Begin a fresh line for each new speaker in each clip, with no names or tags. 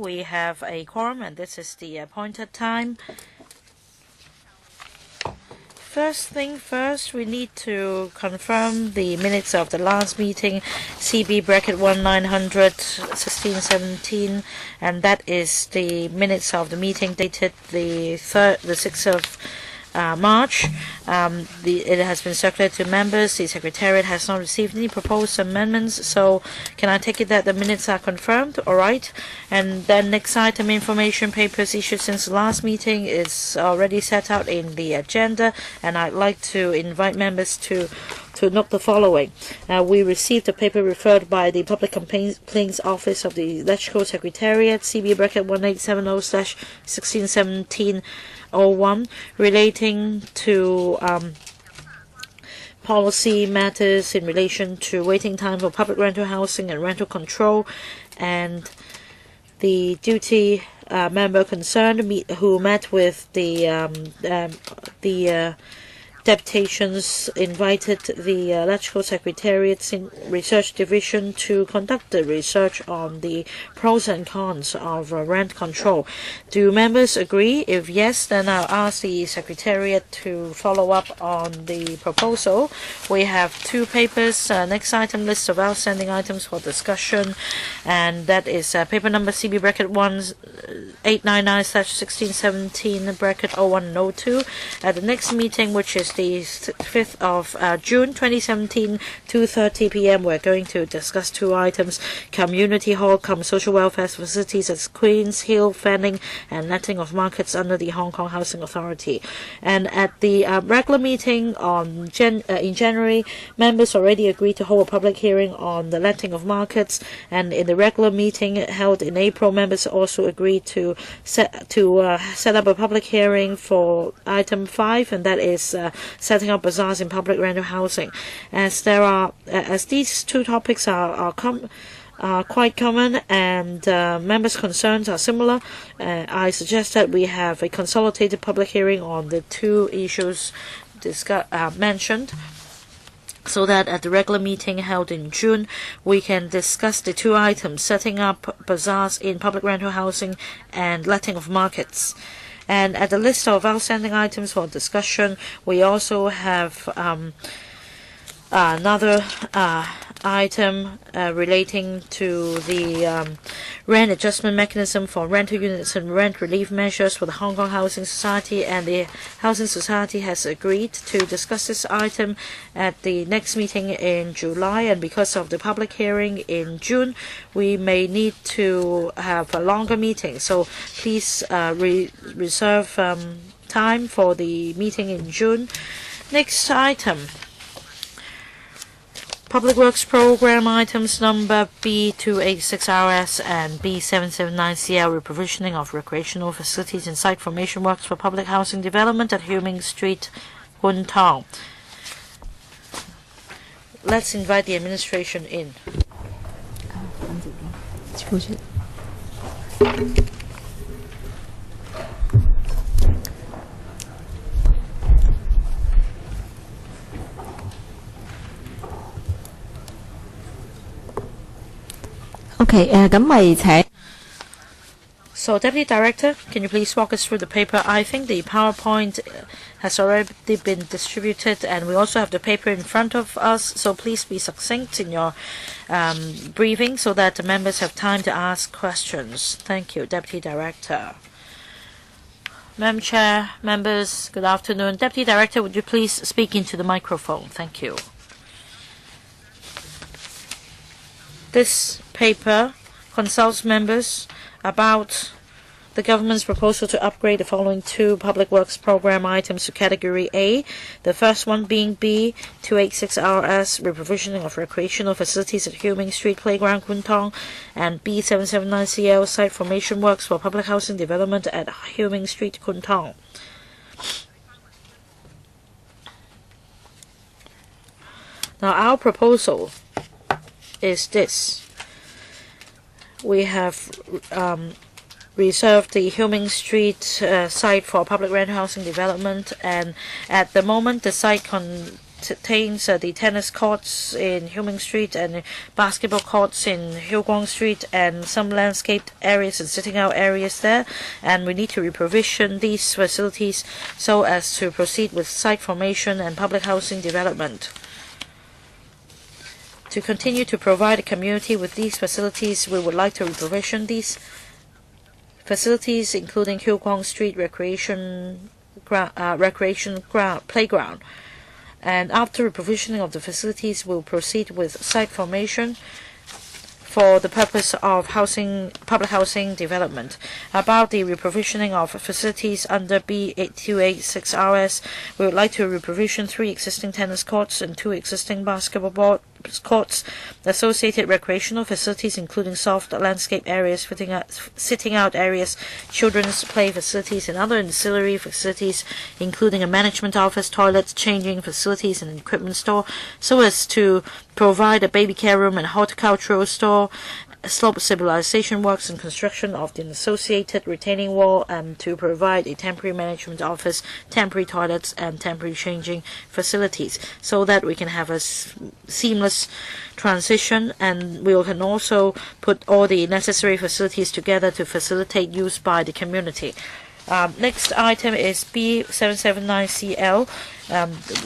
we have a quorum, and this is the appointed time. First thing first, we need to confirm the minutes of the last meeting, CB bracket 1900 1617, and that is the minutes of the meeting dated the 6th of March. It has been circulated to members. The Secretariat has not received any proposed amendments, so can I take it that the minutes are confirmed? All right. And then next item, information papers issued since the last meeting is already set out in the agenda, and I'd like to invite members to note the following. We received a paper referred by the Public Complaints Office of the Electrical Secretariat, CB bracket 1870/1617/01, relating to policy matters in relation to waiting time for public rental housing and rental control, and the duty member concerned who met with the deputations invited the Electrical Secretariat's Research Division to conduct the research on the pros and cons of rent control. Do members agree? If yes, then I'll ask the Secretariat to follow up on the proposal. We have two papers. Next item, list of outstanding items for discussion, and that is paper number CB bracket 1899/1617 bracket 01 and 02. At the next meeting, which is the 5th of June 2017, 2:30 p.m. We're going to discuss two items: community hall social welfare facilities at Queen's Hill, Fanning, and letting of markets under the Hong Kong Housing Authority. And at the regular meeting in January, members already agreed to hold a public hearing on the letting of markets, and in the regular meeting held in April, members also agreed to set up a public hearing for item 5, and that is setting up bazaars in public rental housing. As these two topics are quite common, and members' concerns are similar, I suggest that we have a consolidated public hearing on the two issues mentioned, so that at the regular meeting held in June, we can discuss the two items: setting up bazaars in public rental housing and letting of markets. And at the list of outstanding items for discussion, we also have another item relating to the rent adjustment mechanism for rental units and rent relief measures for the Hong Kong Housing Society, and the Housing Society has agreed to discuss this item at the next meeting in July. And because of the public hearing in June, we may need to have a longer meeting, so please reserve time for the meeting in June. Next item, Public Works Program items number B286RS and B779CL, reprovisioning of recreational facilities and site formation works for public housing development at Hung Street, Kwun Tong. Let's invite the administration in. So, Deputy Director, can you please walk us through the paper? I think the PowerPoint has already been distributed, and we also have the paper in front of us, so please be succinct in your briefing so that the members have time to ask questions. Thank you, Deputy Director. Madam Chair, members, good afternoon. Deputy Director, would you please speak into the microphone? Thank you. This paper consults members about the government's proposal to upgrade the following two public works program items to Category A. The first one being B286RS, reprovisioning of recreational facilities at Hung Street Playground, Kwun Tong, and B779CL, site formation works for public housing development at Hung Street, Kwun Tong. Now, our proposal is this. We have reserved the Hung Street site for public rental housing development, and at the moment the site contains the tennis courts in Hieu Ming Street and basketball courts in Hieu Guang Street and some landscaped areas and sitting out areas there. And we need to reprovision these facilities so as to proceed with site formation and public housing development. To continue to provide the community with these facilities, we would like to reprovision these facilities, including Hieu Guang Street recreation playground. And after reprovisioning of the facilities, we'll proceed with site formation for the purpose of public housing development. About the reprovisioning of facilities under B8286RS, we would like to reprovision 3 existing tennis courts and 2 existing basketball courts, associated recreational facilities including soft landscape areas, sitting out areas, children's play facilities, and other ancillary facilities including a management office, toilets, changing facilities, and equipment store, so as to provide a baby care room and horticultural store, slope stabilization works and construction of the associated retaining wall, and to provide a temporary management office, temporary toilets, and temporary changing facilities, so that we can have a seamless transition, and we can also put all the necessary facilities together to facilitate use by the community. Next item is B779CL,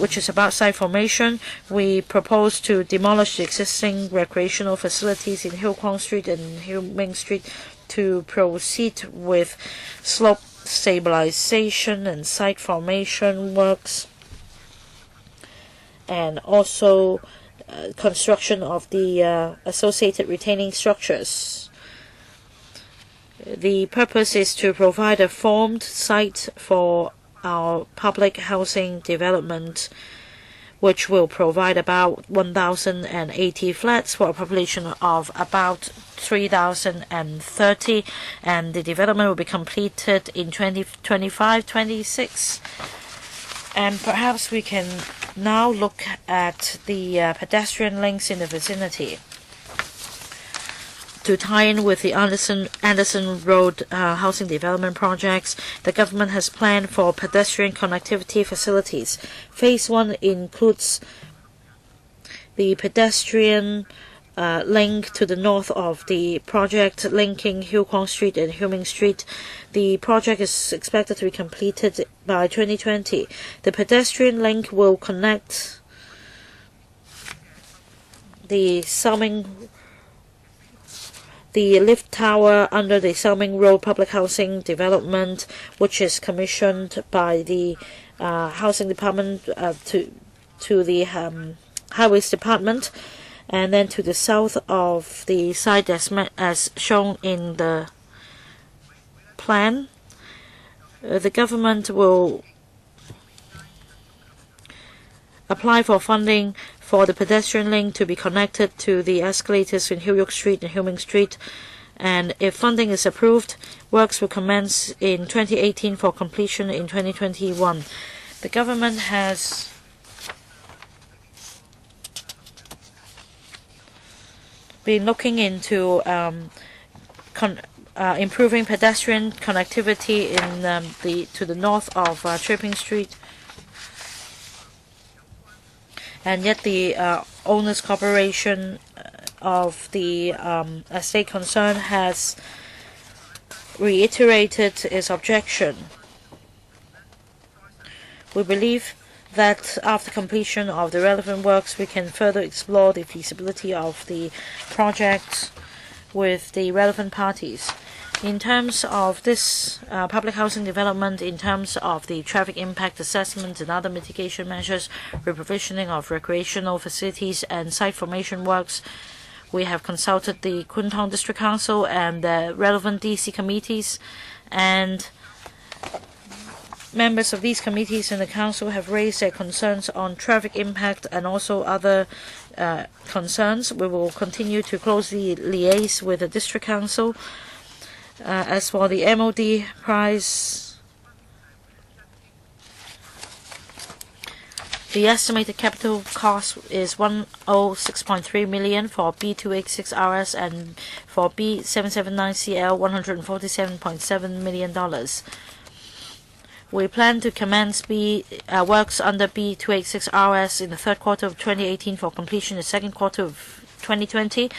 which is about site formation. We propose to demolish the existing recreational facilities in Hieu Guang Street and Hieu Ming Street to proceed with slope stabilization and site formation works, and also construction of the associated retaining structures. The purpose is to provide a formed site for our public housing development, which will provide about 1,080 flats for a population of about 3,030, and the development will be completed in 2025-26. And perhaps we can now look at the pedestrian links in the vicinity. To tie in with the Anderson Road housing development projects, the government has planned for pedestrian connectivity facilities. Phase 1 includes the pedestrian link to the north of the project linking Hieu Guang Street and Hieu Ming Street. The project is expected to be completed by 2020. The pedestrian link will connect the lift tower under the Salming Road public housing development, which is commissioned by the housing department to the highways department, and then to the south of the site as shown in the plan. The government will apply for funding for the pedestrian link to be connected to the escalators in Hieu Yuc Street and Hieu Ming Street, and if funding is approved, works will commence in 2018 for completion in 2021. The government has been looking into improving pedestrian connectivity in to the north of Tripping Street. And yet the owners' corporation of the estate concern has reiterated its objection. We believe that after completion of the relevant works, we can further explore the feasibility of the project with the relevant parties. In terms of this public housing development, in terms of the traffic impact assessment and other mitigation measures, reprovisioning of recreational facilities and site formation works, we have consulted the Kwun Tong District Council and the relevant DC committees, and members of these committees and the council have raised their concerns on traffic impact and also other concerns. We will continue to closely liaise with the District Council. As for the MOD price, the estimated capital cost is 106.3 million for B286RS, and for B779CL $147.7 million. We plan to commence works under B286RS in the third quarter of 2018 for completion in the second quarter of 2020.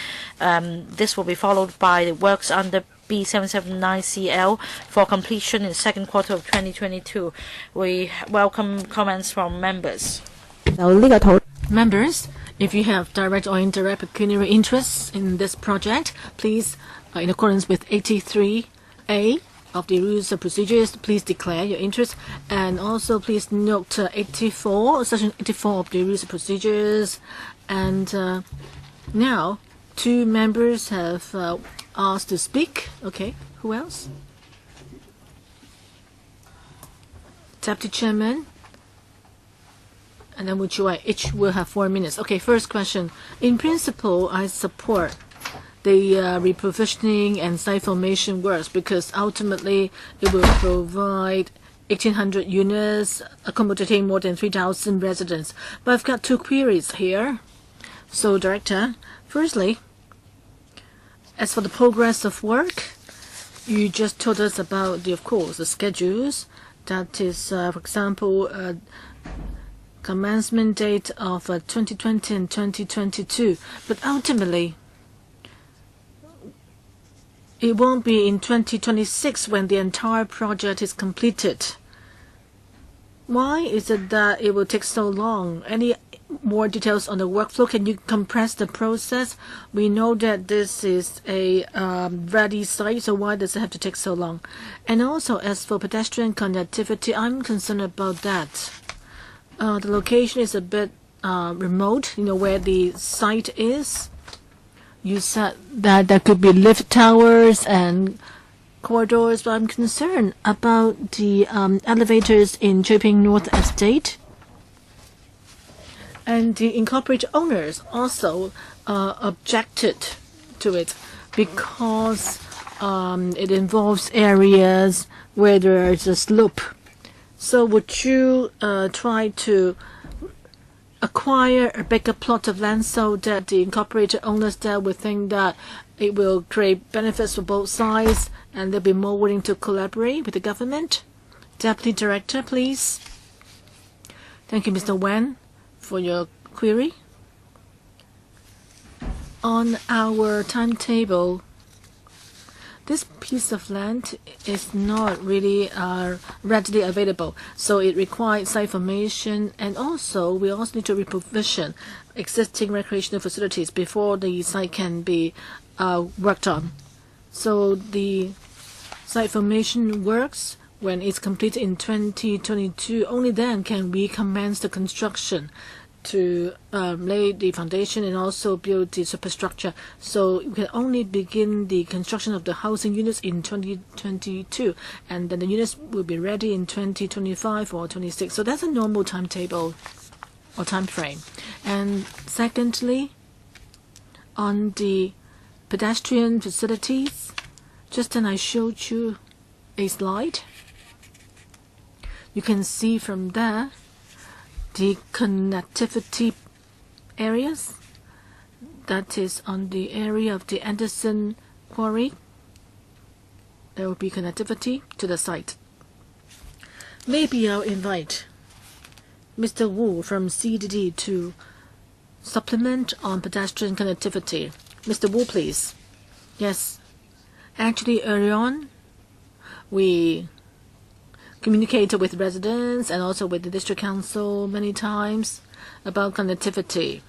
This will be followed by the works under B779CL for completion in the second quarter of 2022. We welcome comments from members.
Members, if you have direct or indirect pecuniary interests in this project, please, in accordance with 83A of the rules of procedures, please declare your interest. And also please note 84, section 84 of the rules of procedures. And now 2 members have asked to speak. Okay, who else? Deputy Chairman. And then each will have 4 minutes. Okay, first question. In principle, I support the reprovisioning and site formation works because ultimately it will provide 1,800 units accommodating more than 3,000 residents. But I've got 2 queries here. So, Director, firstly, as for the progress of work, you just told us about of course, the schedules. That is, for example, commencement date of 2020 and 2022. But ultimately, it won't be in 2026 when the entire project is completed. Why is it that it will take so long? Any more details on the workflow? Can you compress the process? We know that this is a ready site, so why does it have to take so long? And also, as for pedestrian connectivity, I'm concerned about that. The location is a bit remote, where the site is. You said that there could be lift towers and corridors, but I'm concerned about the elevators in Choping North Estate. And the incorporated owners also objected to it because it involves areas where there is a slope. So would you try to acquire a bigger plot of land so that the incorporated owners there will think that it will create benefits for both sides and they'll be more willing to collaborate with the government? Deputy Director, please. Thank you, Mr. Wen, for your query. On our timetable, this piece of land is not really readily available, so it requires site formation, and also we also need to reprovision existing recreational facilities before the site can be worked on. So the site formation works when it's completed in 2022. Only then can we commence the construction to lay the foundation and also build the superstructure. So we can only begin the construction of the housing units in 2022, and then the units will be ready in 2025 or 26. So that's a normal timetable or time frame. And secondly, on the pedestrian facilities, just then I showed you a slide. You can see from there the connectivity areas. That is on the area of the Anderson Quarry. There will be connectivity to the site. Maybe I'll invite Mr. Wu from CDD to supplement on pedestrian connectivity. Mr. Wu, please. Yes. Actually, early on, we communicated with residents and also with the district council many times about connectivity.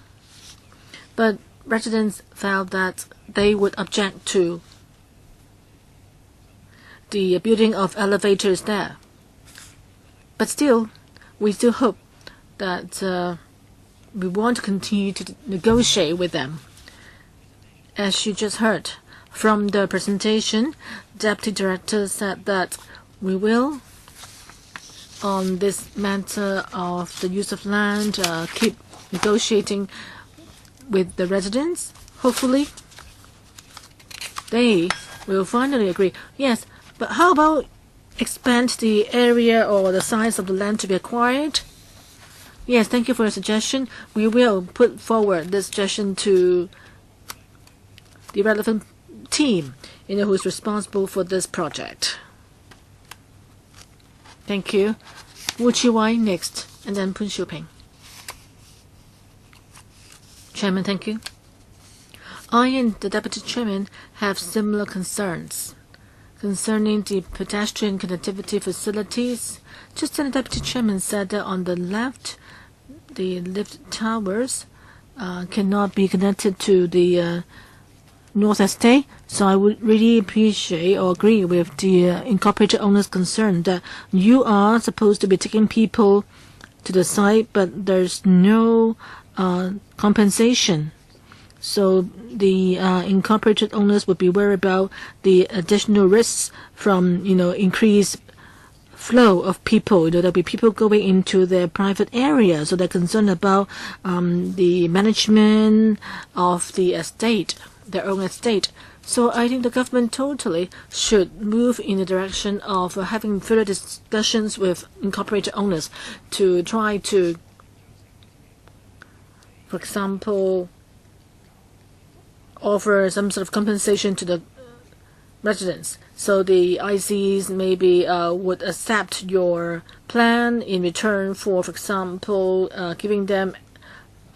But residents felt that they would object to the building of elevators there. But still, we still hope that we want to continue to negotiate with them. As you just heard from the presentation, Deputy Director said that we will, on this matter of the use of land, keep negotiating with the residents. Hopefully, they will finally agree. Yes, but how about expand the area or the size of the land to be acquired? Yes, thank you for your suggestion. We will put forward this suggestion to the relevant team, who is responsible for this project. Thank you. Wu Chi-wai next, and then Poon Xiuping. Chairman, thank you. I and the Deputy Chairman have similar concerns concerning the pedestrian connectivity facilities. Just as the Deputy Chairman said that on the left, the lift towers cannot be connected to the North Estate. So I would really appreciate or agree with the incorporated owner's concern that you are supposed to be taking people to the site, but there's no compensation. So the incorporated owners would be worried about the additional risks from, increased flow of people. There'll be people going into their private area, so they're concerned about the management of the estate, their own estate. So I think the government totally should move in the direction of having further discussions with incorporated owners to try to, for example, offer some sort of compensation to the residents. So the ICs maybe would accept your plan in return for example, giving them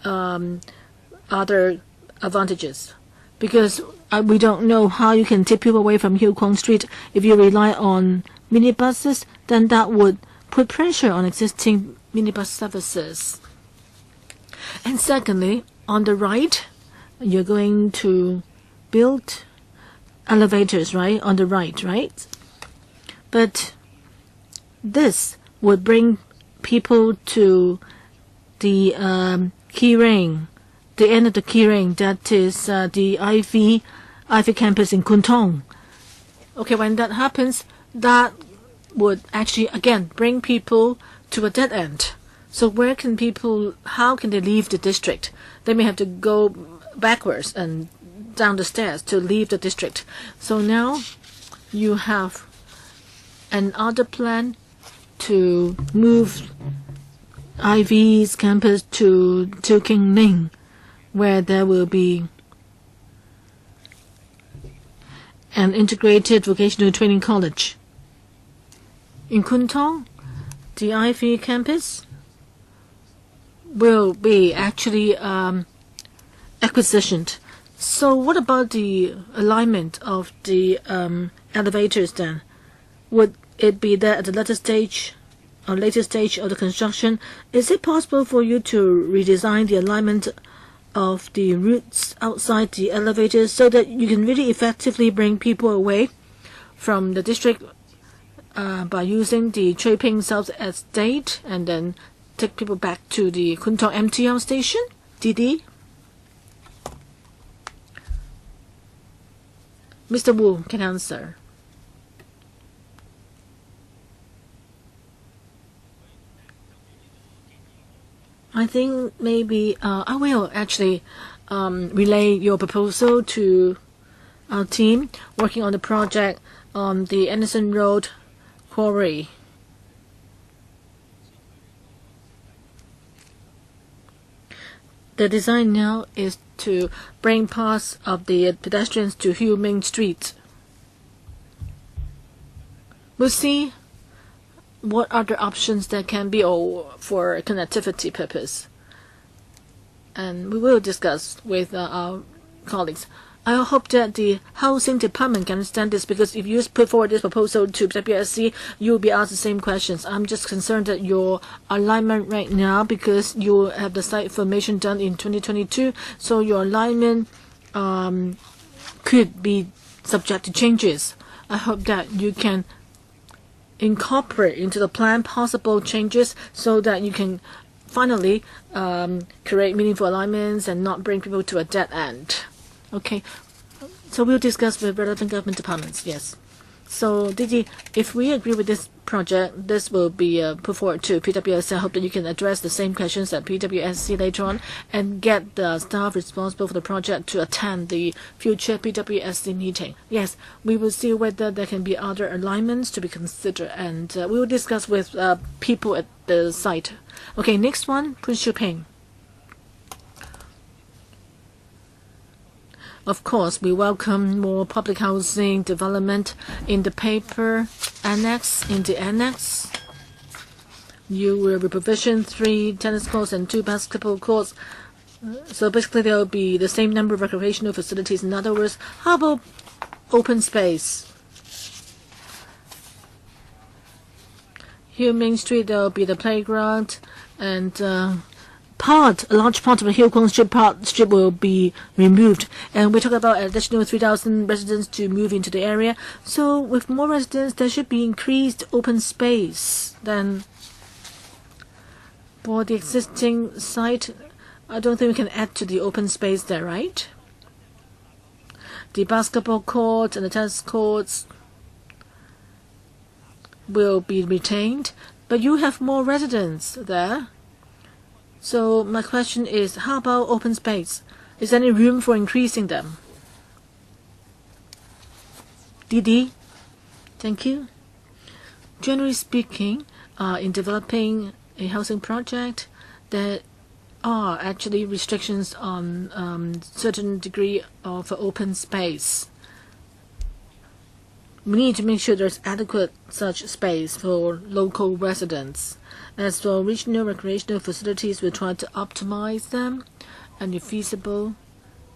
other advantages. Because we don't know how you can take people away from Hill Kwong Street. If you rely on minibuses, then that would put pressure on existing minibus services. And secondly, on the right, you're going to build elevators, right? On the right, right? But this would bring people to the key ring, the end of the key ring, that is the Ivy campus in Kwun Tong. Okay, when that happens, that would actually, again, bring people to a dead end. So how can they leave the district? They may have to go backwards and down the stairs to leave the district. So now you have another plan to move Ivy's campus to King Ling, where there will be an integrated vocational training college. In Kwun Tong, the Ivy campus will be actually acquisitioned. So what about the alignment of the elevators then? Would it be there at the later stage of the construction? Is it possible for you to redesign the alignment of the routes outside the elevators so that you can really effectively bring people away from the district by using the Choi Ping South Estate and then take people back to the Kwun Tong MTR station? DD? Mr. Wu can answer. I think maybe I will actually relay your proposal to our team working on the project on the Anderson Road quarry. The design now is to bring parts of the pedestrians to Hill Main Street. We'll see what other options there can be for connectivity purpose. And we will discuss with our colleagues. I hope that the housing department can understand this, because if you put forward this proposal to WSC, you'll be asked the same questions. I'm just concerned that your alignment right now, because you have the site formation done in 2022, so your alignment could be subject to changes. I hope that you can incorporate into the plan possible changes so that you can finally create meaningful alignments and not bring people to a dead end. Okay, so we'll discuss with relevant government departments, yes. So, Didi, if we agree with this project, this will be put forward to PWSC. I hope that you can address the same questions at PWSC later on and get the staff responsible for the project to attend the future PWSC meeting. Yes, we will see whether there can be other alignments to be considered, and we will discuss with people at the site. Okay, next one, Poon Xiuping. Of course, we welcome more public housing development in the paper annex, in the annex. you will reprovision 3 tennis courts and 2 basketball courts. So basically there will be the same number of recreational facilities. In other words, how about open space? Here Main Street there will be the playground, and a large part of the Hill Kong strip will be removed. And we talk about additional 3,000 residents to move into the area. So with more residents, there should be increased open space. Then for the existing site, I don't think we can add to the open space there, right? The basketball court and the tennis courts will be retained, but you have more residents there. So my question is, how about open space? Is there any room for increasing them? Didi, thank you. Generally speaking, in developing a housing project, there are actually restrictions on certain degree of open space. We need to make sure there's adequate such space for local residents. As for regional recreational facilities, we'll try to optimize them, and if feasible,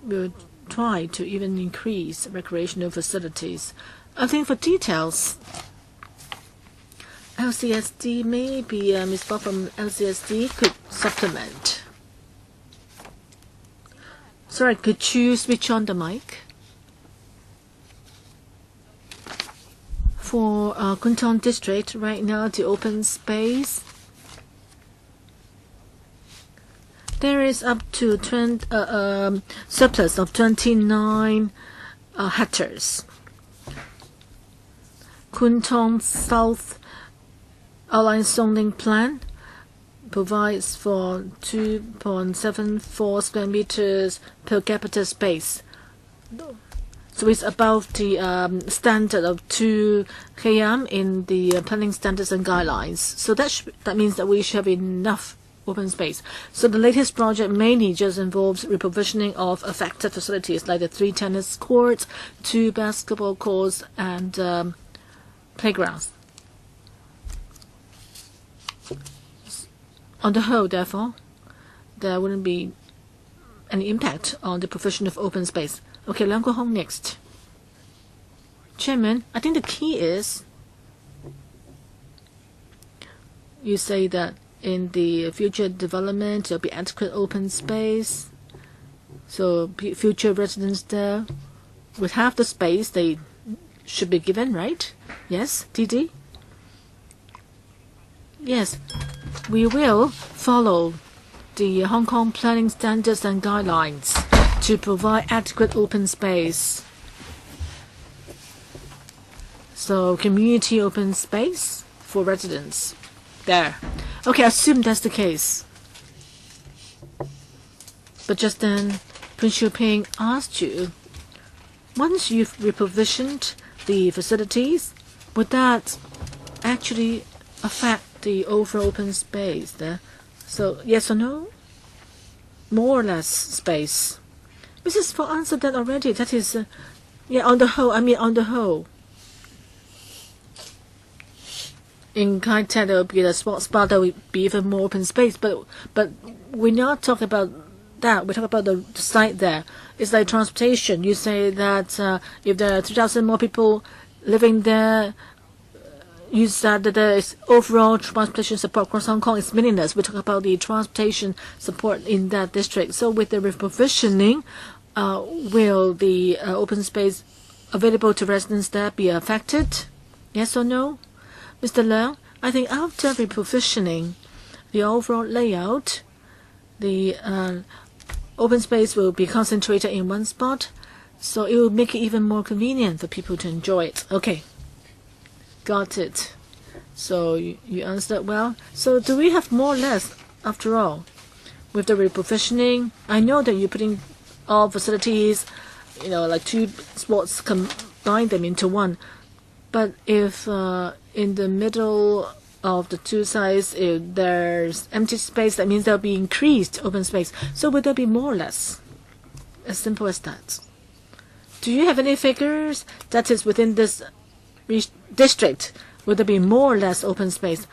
we'll try to even increase recreational facilities. I think for details, LCSD, maybe Ms. Bob from LCSD could supplement. Sorry, could you switch on the mic? For Kwun Tong District, right now the open space, there is up to surplus of 29 hectares. Kwun Tong South Outline Zoning Plan provides for 2.74 square meters per capita space. So it's above the standard of 2 km in the planning standards and guidelines. So that means that we should have enough open space. So the latest project mainly just involves reprovisioning of affected facilities like the 3 tennis courts, 2 basketball courts, and playgrounds. On the whole, therefore, there wouldn't be any impact on the provision of open space. Okay, Leung Che-cheung next. Chairman, I think the key is you say that in the future development there will be adequate open space, so future residents there with half the space they should be given, right? Yes, Didi? Yes, we will follow the Hong Kong planning standards and guidelines to provide adequate open space. So community open space for residents there. Okay, assume that's the case. But just then, Prince Xiuping asked you, once you've reprovisioned the facilities, would that actually affect the overall open space there? So yes or no? More or less space. Mrs. Fogg answered that already. That is, yeah, on the whole. I mean, on the whole. In Kai Tak, there will be the sports bar. There will be even more open space. But we're not talking about that. We're talking about the site there. It's like transportation. You say that if there are 3,000 more people living there, you said that there is overall transportation support across Hong Kong is meaningless. We talk about the transportation support in that district. So with the reprovisioning, will the open space available to residents there be affected? Yes or no? Mr. Leung, I think after reprovisioning, the overall layout, the open space will be concentrated in one spot, so it will make it even more convenient for people to enjoy it. Okay. Got it. So you answered well. So do we have more or less, after all, with the reprovisioning? I know that you're putting all facilities, like 2 sports, combine them into one. But if in the middle of the 2 sides, if there's empty space, that means there'll be increased open space. So will there be more or less? As simple as that. Do you have any figures that is within this district? Will there be more or less open space?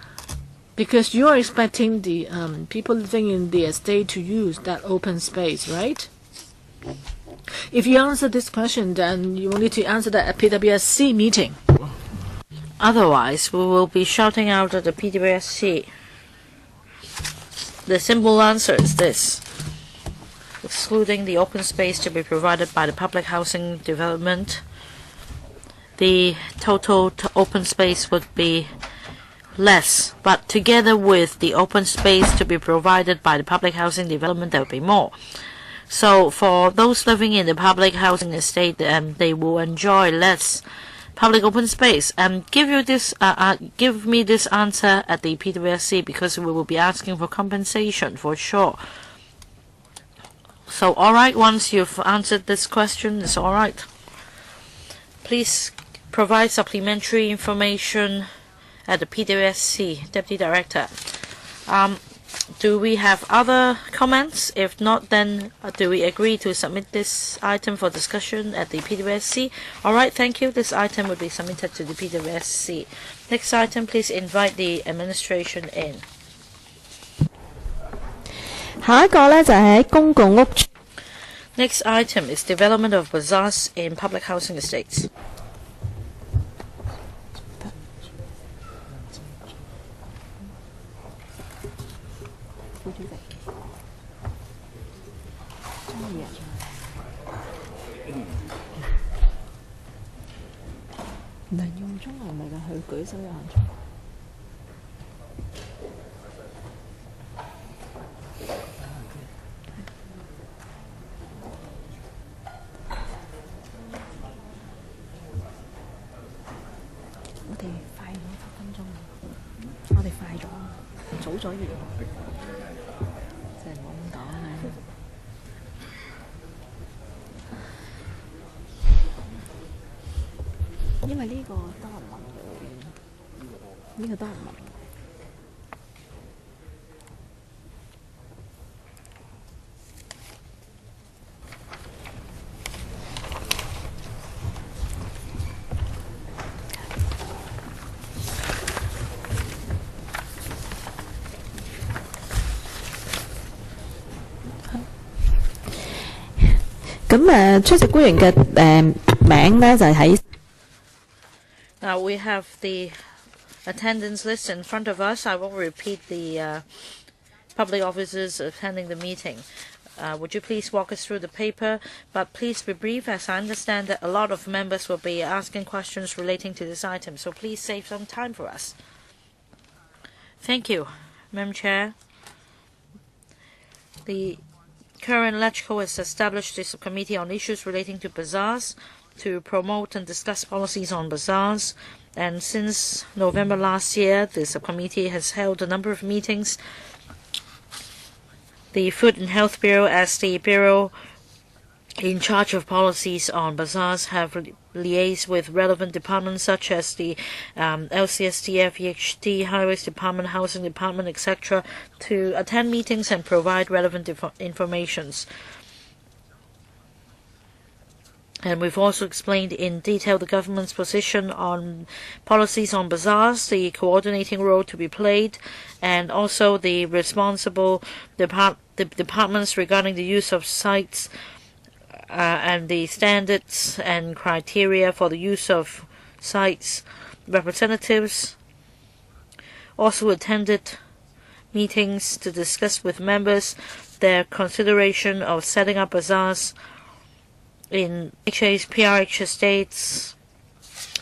Because you are expecting the people living in the estate to use that open space, right? If you answer this question, then you will need to answer that at PWSC meeting.
Otherwise, we will be shouting out at the PWSC. The simple answer is this. Excluding the open space to be provided by the public housing development, the total open space would be less, but together with the open space to be provided by the public housing development, there will be more. So for those living in the public housing estate, they will enjoy less public open space. Give me this answer at the PWSC, because we will be asking for compensation for sure. So alright, once you've answered this question, it's alright. Please provide supplementary information at the PWSC, Deputy Director. Do we have other comments? If not, then do we agree to submit this item for discussion at the PWSC? Alright, thank you. This item will be submitted to the PWSC. Next item, please invite the administration in.
下一個呢，就係喺公共屋邨。
Next item is development of bazaars in public housing estates. Now we have the attendance list in front of us. I won't repeat the public officers attending the meeting. Would you please walk us through the paper? But please be brief, as I understand that a lot of members will be asking questions relating to this item. So please save some time for us. Thank you, Madam Chair. The current LEUNG has established a subcommittee on issues relating to bazaars to promote and discuss policies on bazaars. And since November last year, the subcommittee has held a number of meetings. The Food and Health Bureau, as the bureau in charge of policies on bazaars, have liaised with relevant departments such as the LCSDF, EHD, Highways Department, Housing Department, etc., to attend meetings and provide relevant information. And we've also explained in detail the government's position on policies on bazaars, the coordinating role to be played, and also the responsible departments regarding the use of sites and the standards and criteria for the use of sites. Representatives also attended meetings to discuss with members their consideration of setting up bazaars in PRH estates.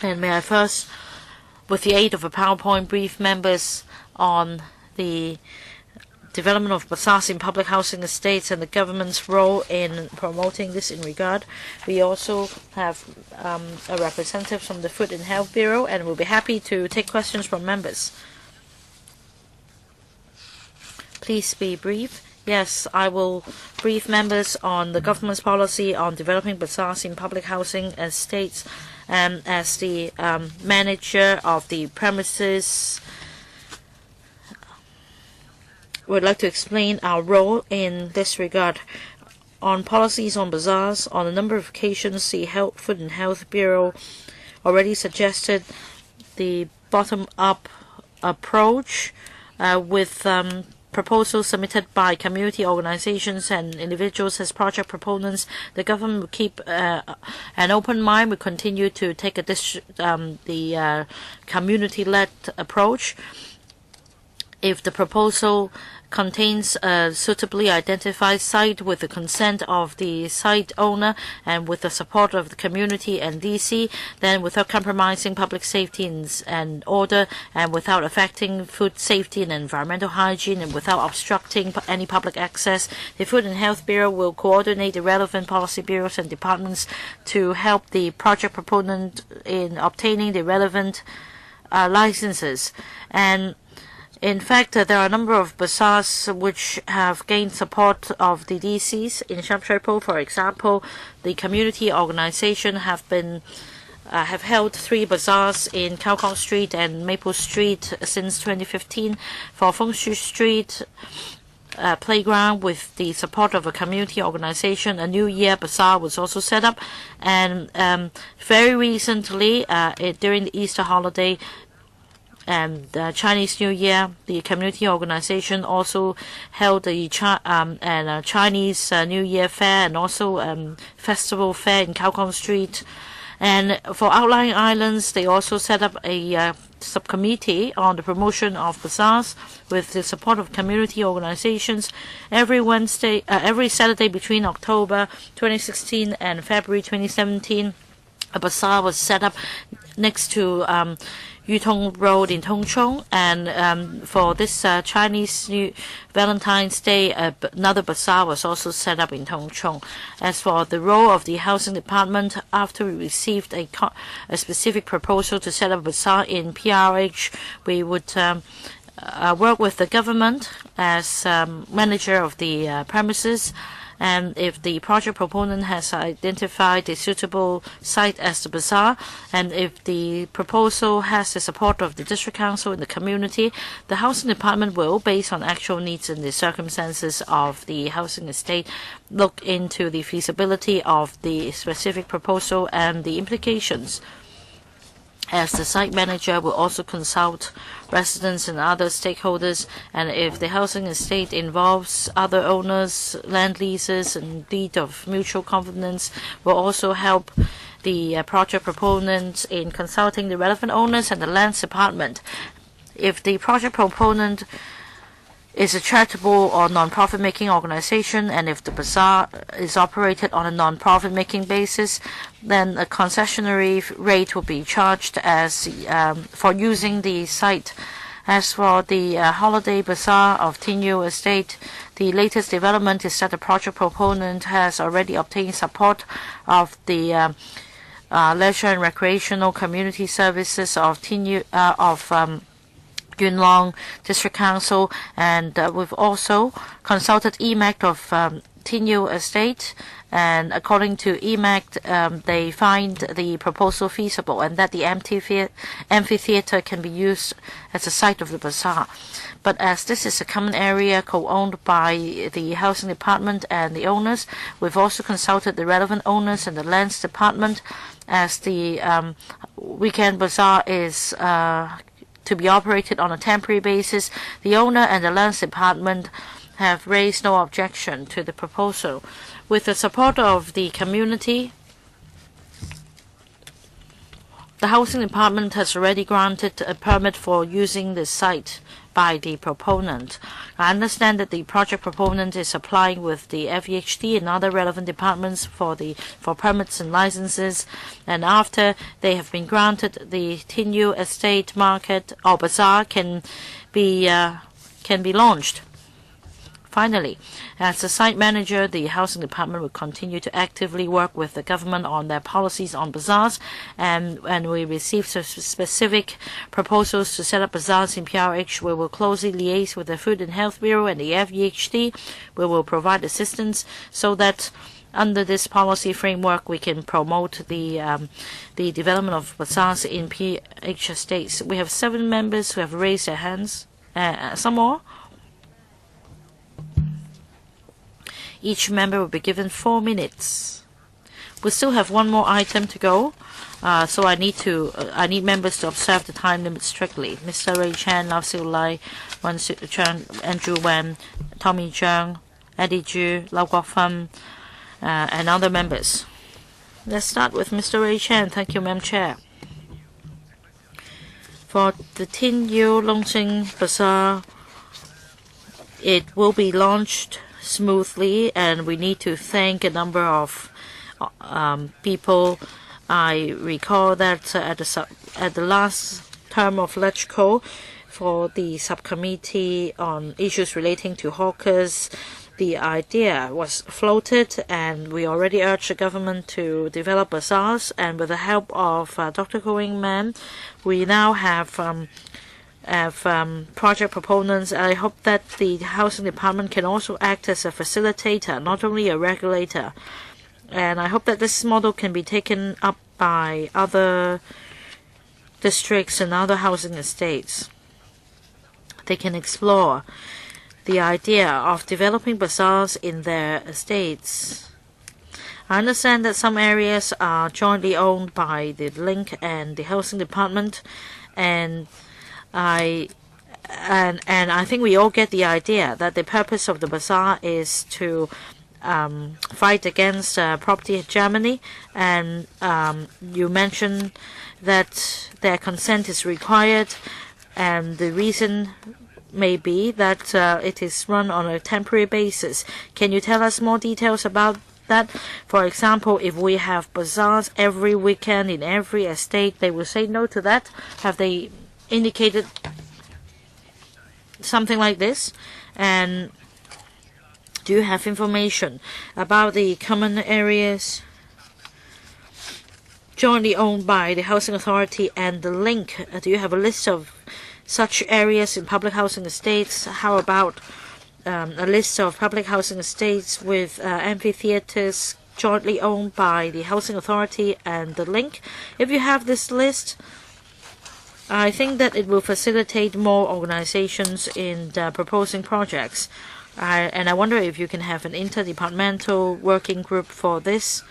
And may I first, with the aid of a PowerPoint, brief members on the development of bazaars in public housing estates and the government's role in promoting this in regard. We also have a representative from the Food and Health Bureau, and we'll be happy to take questions from members. Please be brief. Yes, I will brief members on the government's policy on developing bazaars in public housing estates, and as the manager of the premises, would like to explain our role in this regard. On policies on bazaars, on a number of occasions, the Food and Health Bureau already suggested the bottom-up approach with proposals submitted by community organizations and individuals as project proponents. The government will keep an open mind. We continue to take the community-led approach. If the proposal contains a suitably identified site with the consent of the site owner and with the support of the community and DC, then without compromising public safety and order and without affecting food safety and environmental hygiene and without obstructing any public access, the Food and Health Bureau will coordinate the relevant policy bureaus and departments to help the project proponent in obtaining the relevant licenses. And in fact, there are a number of bazaars which have gained support of the DCs. In Shamshui-po, for example, the community organization have held 3 bazaars in Cao Kong Street and Maple Street since 2015. For Feng Shui Street playground, with the support of a community organization, a New Year bazaar was also set up. And very recently, during the Easter holiday, and Chinese New Year, the community organization also held a Chinese New Year fair and also festival fair in Cao Kong Street. And for outlying islands, they also set up a subcommittee on the promotion of bazaars with the support of community organizations. Every Saturday between October 2016 and February 2017, a bazaar was set up next to Yutong Road in Tongchong, and for this Chinese New Valentine's Day, another bazaar was also set up in Tongchong. As for the role of the housing department, after we received a specific proposal to set up a bazaar in PRH, we would work with the government as manager of the premises. And if the project proponent has identified a suitable site as the bazaar, and if the proposal has the support of the district council and the community, the housing department will, based on actual needs and the circumstances of the housing estate, look into the feasibility of the specific proposal and the implications. As the site manager will also consult residents and other stakeholders, and if the housing estate involves other owners, land leases, and deed of mutual confidence, will also help the project proponents in consulting the relevant owners and the lands department. If the project proponent is a charitable or non-profit making organization, and if the bazaar is operated on a non-profit making basis, then a concessionary rate will be charged as for using the site. As for the holiday bazaar of Tinyu Estate, the latest development is that the project proponent has already obtained support of the leisure and recreational community services of Yuen Long District Council, and we've also consulted EMAC of Tinyu Estate, and according to EMAC, they find the proposal feasible and that the amphitheater can be used as a site of the bazaar. But as this is a common area co-owned by the housing department and the owners, we've also consulted the relevant owners and the lands department. As the weekend bazaar is to be operated on a temporary basis, the owner and the lands department have raised no objection to the proposal. With the support of the community, the housing department has already granted a permit for using the site by the proponent. I understand that the project proponent is applying with the FEHD and other relevant departments for permits and licenses, and after they have been granted, the Tinyu Estate Market or Bazaar can be launched. Finally, as the site manager, the housing department will continue to actively work with the government on their policies on bazaars, and when we receive specific proposals to set up bazaars in PRH, we will closely liaise with the Food and Health Bureau and the FEHD. We will provide assistance so that under this policy framework, we can promote the development of bazaars in PH estates. We have 7 members who have raised their hands. Some more? Each member will be given 4 minutes. We still have one more item to go, so I need members to observe the time limit strictly. Mr. Ray Chan, Lau Siu Lai, Wen Chang, Andrew Wen, Tommy Zhang, Eddie Zhu, Lau Guofeng, and other members. Let's start with Mr. Ray Chan. Thank you, Madam Chair. For the Tin Yu Longqing Bazaar, it will be launched smoothly, and we need to thank a number of people. I recall that at the last term of LegCo, for the subcommittee on issues relating to hawkers, the idea was floated, and we already urged the government to develop bazaars. And with the help of Dr. Koh Wing Man, we now have project proponents. I hope that the housing department can also act as a facilitator, not only a regulator. And I hope that this model can be taken up by other districts and other housing estates. They can explore the idea of developing bazaars in their estates. I understand that some areas are jointly owned by the Link and the housing department, and I think we all get the idea that the purpose of the bazaar is to fight against property hegemony, and you mentioned that their consent is required, and the reason may be that it is run on a temporary basis. Can you tell us more details about that? For example, if we have bazaars every weekend in every estate, they will say no to that. Have they indicated something like this? And do you have information about the common areas jointly owned by the housing authority and the Link? Do you have a list of such areas in public housing estates? How about a list of public housing estates with amphitheaters jointly owned by the housing authority and the Link? If you have this list, I think that it will facilitate more organizations in proposing projects. And I wonder if you can have an interdepartmental working group for this.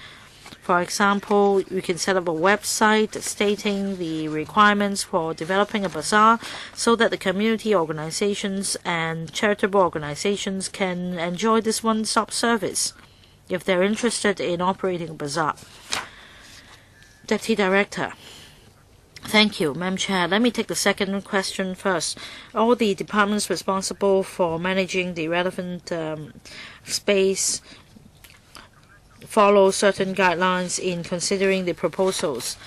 For example, you can set up a website stating the requirements for developing a bazaar so that the community organizations and charitable organizations can enjoy this one-stop service if they're interested in operating a bazaar. Deputy Director. Thank you, Madam Chair. Let me take the second question first. All the departments responsible for managing the relevant space follow certain guidelines in considering the proposals.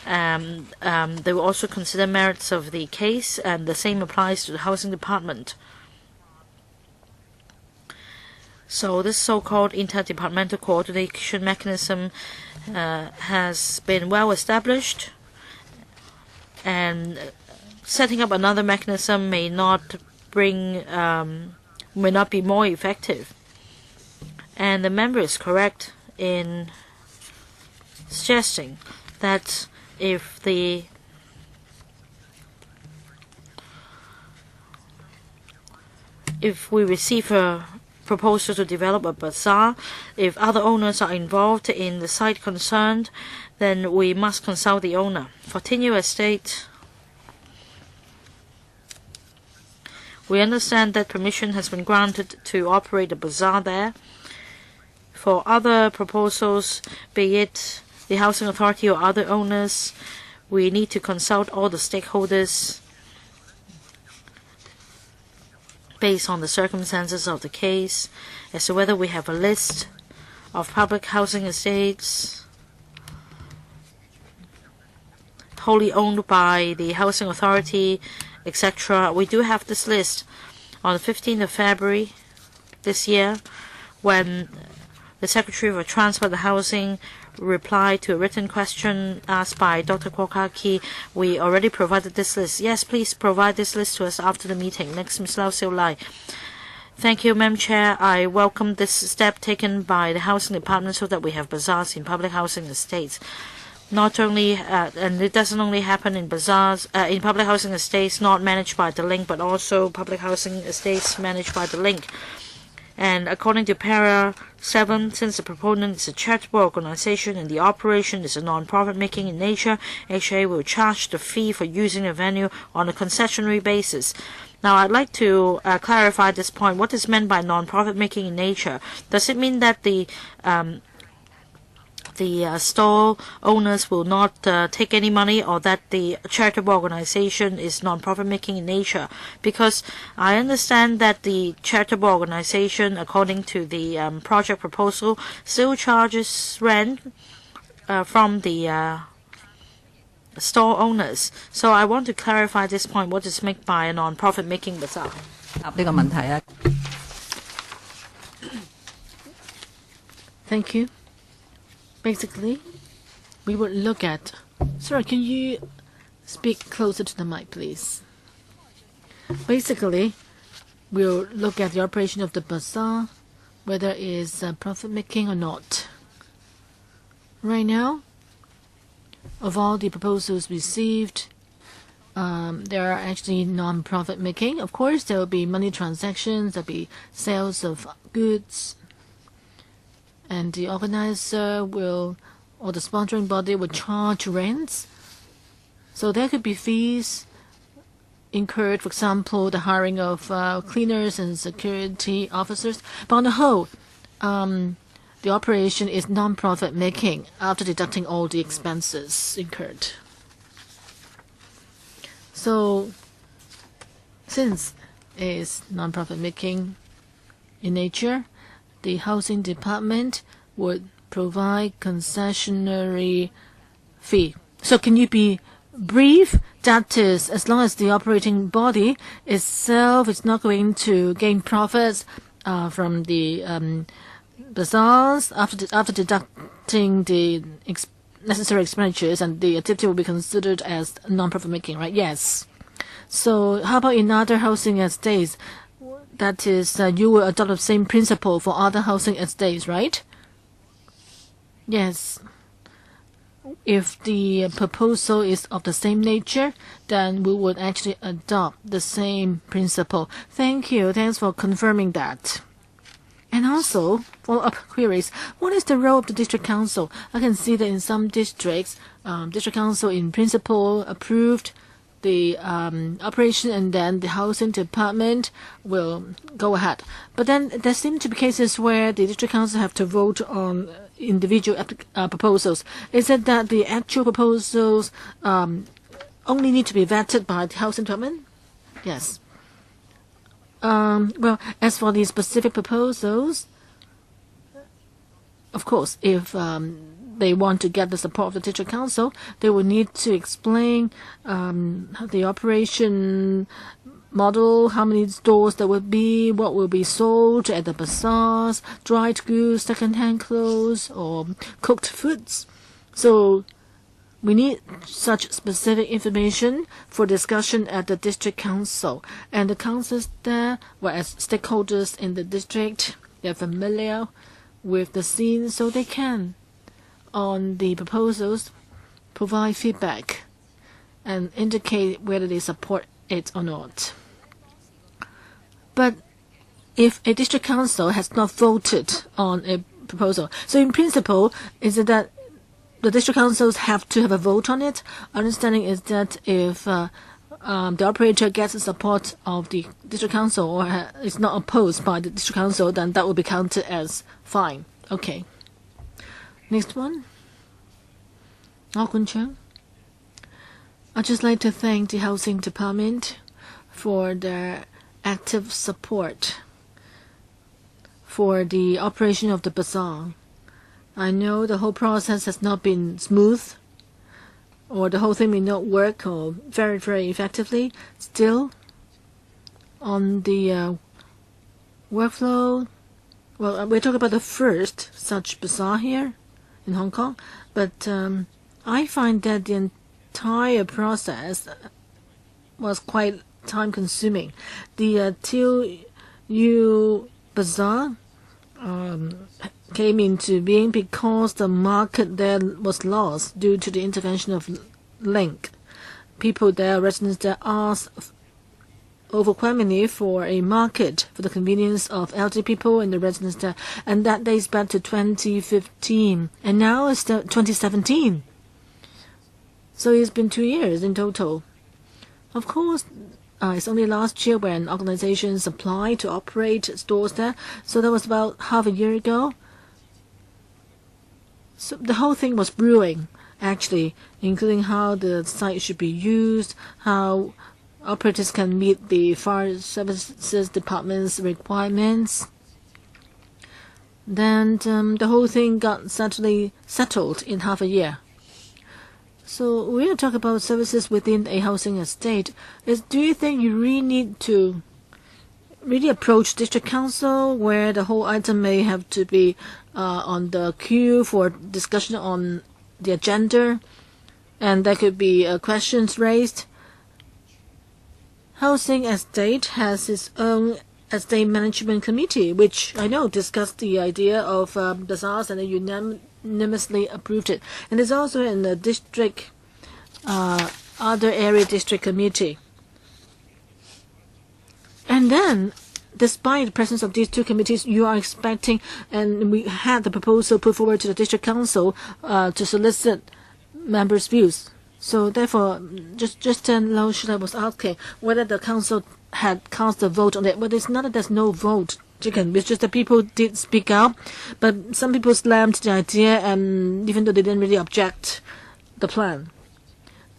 They will also consider merits of the case, and the same applies to the housing department. So this so-called interdepartmental coordination mechanism has been well established, and setting up another mechanism may not be more effective. And the member is correct in suggesting that if we receive a proposal to develop a bazaar, if other owners are involved in the site concerned, then we must consult the owner. For Tin Yu Estate, we understand that permission has been granted to operate a bazaar there. For other proposals, be it the housing authority or other owners, we need to consult all the stakeholders based on the circumstances of the case as to whether we have a list of public housing estates wholly owned by the housing authority, etc. We do have this list. On the 15th of February this year, when the Secretary for Transport and Housing replied to a written question asked by Dr. Kwok Ha-ki, we already provided this list. Yes, please provide this list to us after the meeting. Next, Ms. Lau Siu Lai. Thank you, Madam Chair. I welcome this step taken by the Housing Department so that we have bazaars in public housing estates. Not only, and it doesn't only happen in bazaars, in public housing estates not managed by the Link, but also public housing estates managed by the Link. And according to para 7, since the proponent is a charitable organization and the operation is a non-profit making in nature, HA will charge the fee for using the venue on a concessionary basis. Now, I'd like to clarify this point. What is meant by non-profit making in nature? Does it mean that the store owners will not take any money, or that the charitable organization is non-profit making in nature? Because I understand that the charitable organization, according to the project proposal, still charges rent from the store owners. So I want to clarify this point. What is meant by a non-profit making bazaar?
答呢個問題啊。
Thank you. Basically, we would look at. Sorry, can you speak closer to the mic, please? Basically, we'll look at the operation of the bazaar, whether it is profit making or not. Right now, of all the proposals received, there are actually non-profit making. Of course, there will be money transactions, there will be sales of goods, and the organizer will, or the sponsoring body will charge rents. So there could be fees incurred, for example, the hiring of cleaners and security officers. But on the whole, the operation is non-profit making after deducting all the expenses incurred. So, since it is non-profit making in nature, the housing department would provide concessionary fee. So can you be brief? That is, as long as the operating body itself is not going to gain profits from the bazaars after deducting the necessary expenditures, and the activity will be considered as non-profit making, right? Yes. So how about in other housing estates? That is, you will adopt the same principle for other housing estates, right? Yes. If the proposal is of the same nature, then we would actually adopt the same principle. Thank you. Thanks for confirming that. And also, follow-up queries. What is the role of the district council? I can see that in some districts, district council in principle approved the operation, and then the housing department will go ahead. But then there seem to be cases where the district council have to vote on individual proposals. Is it that the actual proposals only need to be vetted by the housing department? Yes. Well, as for the specific proposals, of course, if they want to get the support of the district council, they will need to explain the operation model, how many stores there will be, what will be sold at the bazaars, dried goods, second-hand clothes, or cooked foods. So we need such specific information for discussion at the district council. And the councils there, whereas stakeholders in the district, they're familiar with the scene, so they can, on the proposals, provide feedback and indicate whether they support it or not. But if a district council has not voted on a proposal, so in principle, is it that the district councils have to have a vote on it? Understanding is that if the operator gets the support of the district council or is not opposed by the district council, then that will be counted as fine. Okay. Next one. Hon LEUNG Che-cheung. I'd just like to thank the housing department for their active support for the operation of the bazaar. I know the whole process has not been smooth, or the whole thing may not work or very, very effectively. Still, on the workflow, well, we're talking about the first such bazaar here in Hong Kong, but I find that the entire process was quite time-consuming. The Till You Bazaar came into being because the market there was lost due to the intervention of Link. People there, residents there, asked overwhelmingly for a market for the convenience of elderly people and the residents there, and that dates back to 2015, and now it's 2017. So it's been 2 years in total. Of course, it's only last year when organizations applied to operate stores there, so that was about half a year ago. So the whole thing was brewing, actually, including how the site should be used, how operators can meet the fire services department's requirements. Then the whole thing got settled in half a year. So we are talking about services within a housing estate. Do you think you really need to approach district council, where the whole item may have to be on the queue for discussion on the agenda, and there could be questions raised? Housing estate has its own estate management committee, which I know discussed the idea of bazaars, and they unanimously approved it. And there's also in the district, other area district committee. And then, despite the presence of these two committees, you are expecting, and we had the proposal put forward to the district council to solicit members' views. So therefore, just then, Lau Shila was asking whether the council had cast a vote on it. But it's not that there's no vote, Chicken. It's just that people did speak out, but some people slammed the idea, and even though they didn't really object the plan.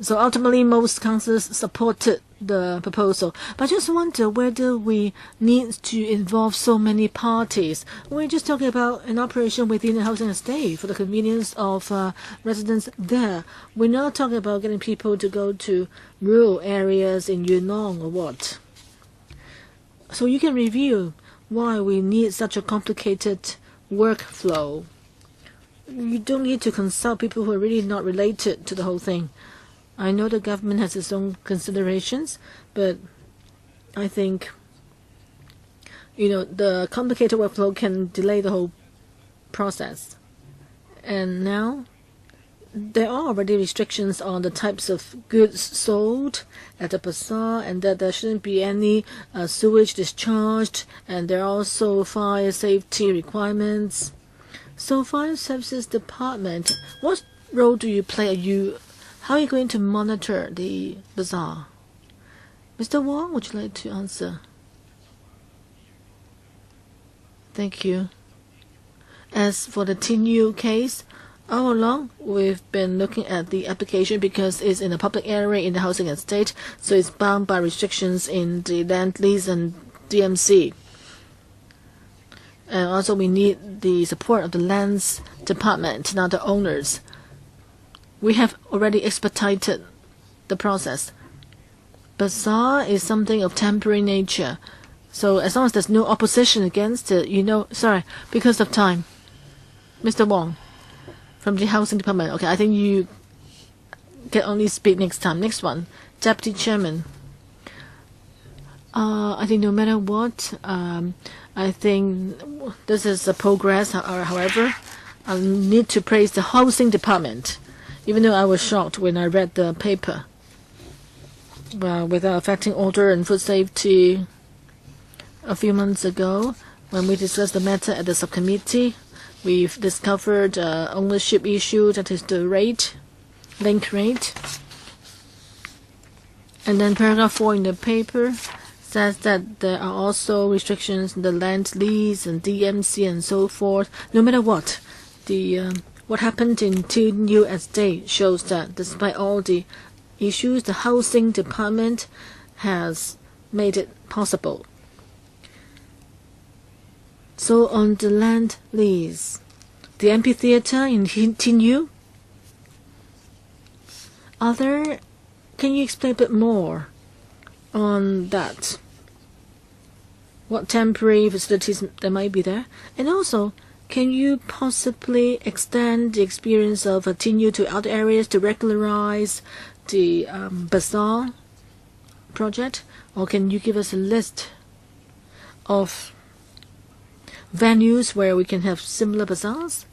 So ultimately, most councillors supported the proposal. But I just wonder whether we need to involve so many parties. We're just talking about an operation within a housing estate for the convenience of residents there. We're not talking about getting people to go to rural areas in Yunnan or what. So you can review why we need such a complicated workflow. You don't need to consult people who are really not related to the whole thing. I know the government has its own considerations, but I think, the complicated workflow can delay the whole process. And now, there are already restrictions on the types of goods sold at the bazaar, and that there shouldn't be any sewage discharged, and there are also fire safety requirements. So, Fire Services Department, what role do you play? How are you going to monitor the bazaar? Mr. Wong, would you like to answer? Thank you. As for the Tin case, all along we've been looking at the application because it's in a public area in the housing estate, so it's bound by restrictions in the land lease and DMC. And also we need the support of the lands department, not the owners. We have already expedited the process. Bazaar is something of temporary nature. So as long as there's no opposition against it, sorry, because of time. Mr. Wong, from the Housing Department. Okay, I think you can only speak next time. Next one, Deputy Chairman. I think no matter what, I think this is a progress. However, I need to praise the Housing Department. Even though I was shocked when I read the paper, without affecting order and food safety a few months ago, when we discussed the matter at the subcommittee, we've discovered ownership issue, that is the link rate. And then paragraph 4 in the paper says that there are also restrictions in the land lease and DMC and so forth. No matter what, what happened in Tin Estate shows that despite all the issues, the Housing Department has made it possible. So on the land lease, the amphitheater in Tin, can you explain a bit more on that? What temporary facilities there might be there? And also, can you possibly extend the experience of Tin to other areas to regularize the bazaar project? Or can you give us a list of venues where we can have similar bazaars,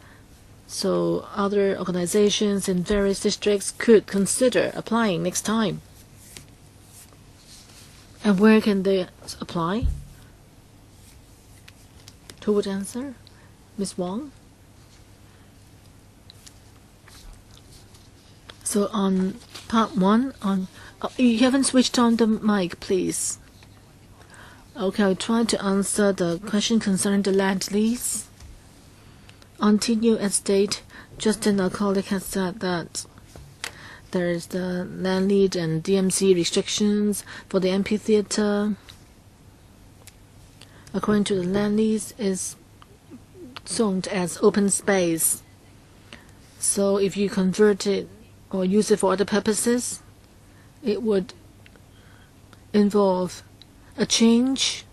so other organizations in various districts could consider applying next time? And where can they apply? Who would answer? Ms. Wong? So on part 1, you haven't switched on the mic, please. Okay, I'll try to answer the question concerning the land lease. On Tinyu Estate, Justin, our colleague, has said that there is the land lease and DMC restrictions for the amphitheater. According to the land lease, is zoned as open space. So if you convert it or use it for other purposes, it would involve a change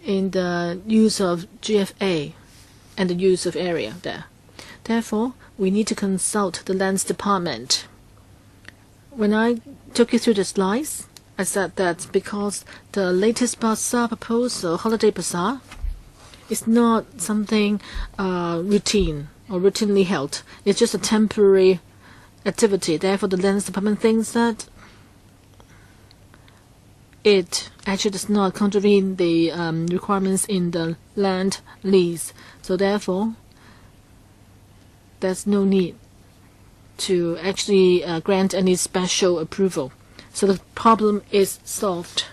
in the use of GFA and the use of area there. Therefore, we need to consult the lands department. When I took you through the slides, I said that because the latest bazaar proposal, holiday bazaar, is not something routine or routinely held. It's just a temporary activity. Therefore, the lands department thinks that it actually does not contravene the requirements in the land lease. So therefore, there's no need to actually grant any special approval. So the problem is solved.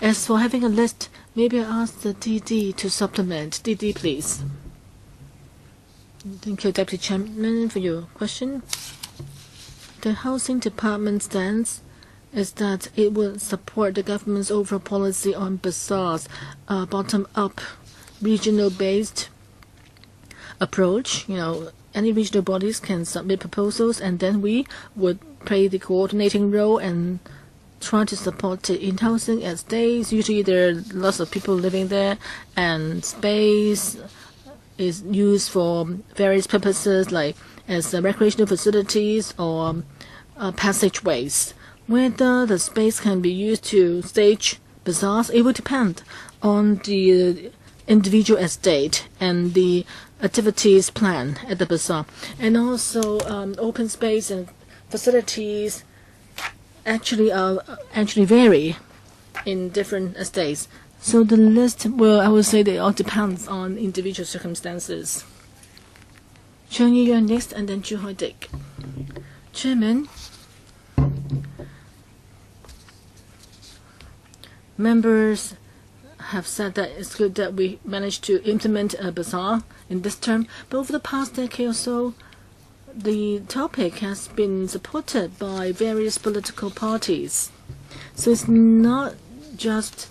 As for having a list, maybe I ask the DD to supplement. DD, please. Thank you, Deputy Chairman, for your question. The Housing Department stance is that it will support the government's overall policy on bazaars, bottom-up, regional-based approach. Any regional bodies can submit proposals, and then we would play the coordinating role and try to support it in housing estates. Usually there are lots of people living there, and space is used for various purposes, like as recreational facilities or passageways. Whether the space can be used to stage bazaars, it will depend on the individual estate and the activities plan at the bazaar. And also open space and facilities actually vary in different estates. So the list, well, I would say that it all depends on individual circumstances. Cheung Yi, you're next, and then Chu Hoi Dick. Chairman, members have said that it's good that we managed to implement a bazaar in this term, but over the past decade or so, the topic has been supported by various political parties. So it's not just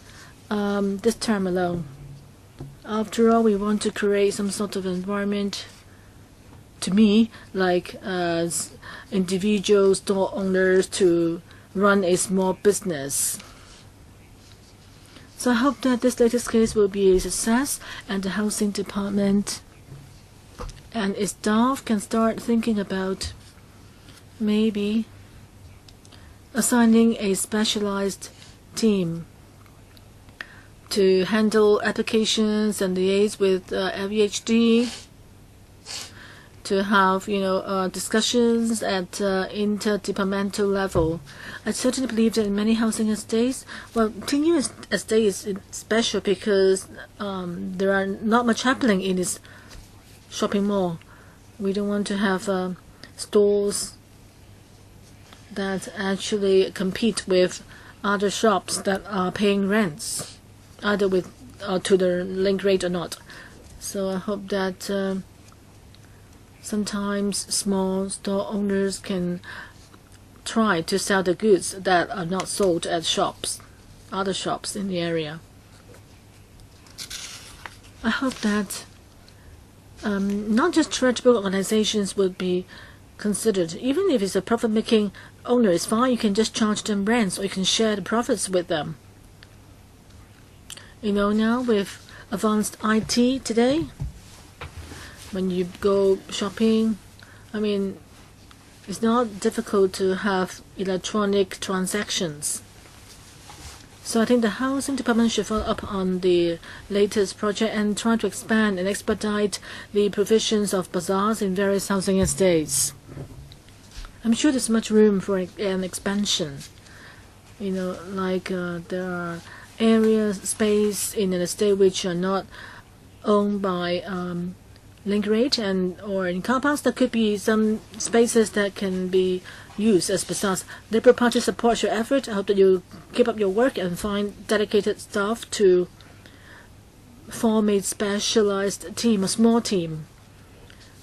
this term alone. After all, we want to create some sort of environment, to me, like individual store owners to run a small business. So I hope that this latest case will be a success, and the Housing Department and its staff can start thinking about maybe assigning a specialized team to handle applications and liaise with LVHD, to have discussions at interdepartmental level. I certainly believe that in many housing estates, well, Tinyu Estate is special because there are not much happening in its shopping mall. We don't want to have stores that actually compete with other shops that are paying rents, either with to the link rate or not. So I hope that sometimes small store owners can try to sell the goods that are not sold at shops, other shops in the area. I hope that not just charitable organizations would be considered. Even if it's a profit-making owner, it's fine. You can just charge them rents, or you can share the profits with them. Now with advanced IT today, when you go shopping, it's not difficult to have electronic transactions. So I think the Housing Department should follow up on the latest project and try to expand and expedite the provisions of bazaars in various housing estates. I'm sure there's much room for an expansion. like there are areas, space in an estate which are not owned by link rate, or in car parks there could be some spaces that can be used as bazaars. Labour Party supports your effort. I hope that you keep up your work and find dedicated staff to form a specialized team, a small team,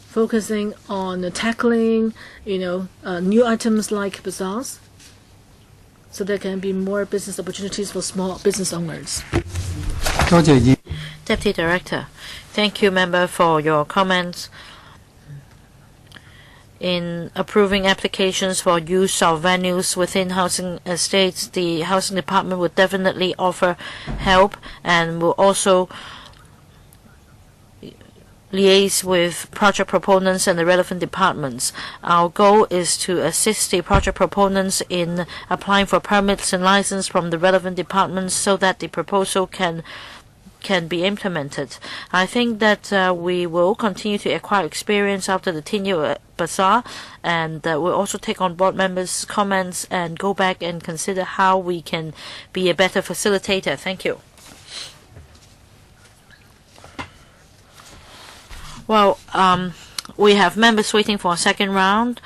focusing on tackling, new items like bazaars, so there can be more business opportunities for small business owners.
Deputy Director, thank you, member, for your comments. In approving applications for use of venues within housing estates, the Housing Department would definitely offer help and will also liaise with project proponents and the relevant departments. Our goal is to assist the project proponents in applying for permits and license from the relevant departments so that the proposal can be implemented. I think that we will continue to acquire experience after the Tinyu Bazaar, and we'll also take on board members' comments and go back and consider how we can be a better facilitator. Thank you. Well, we have members waiting for a second round,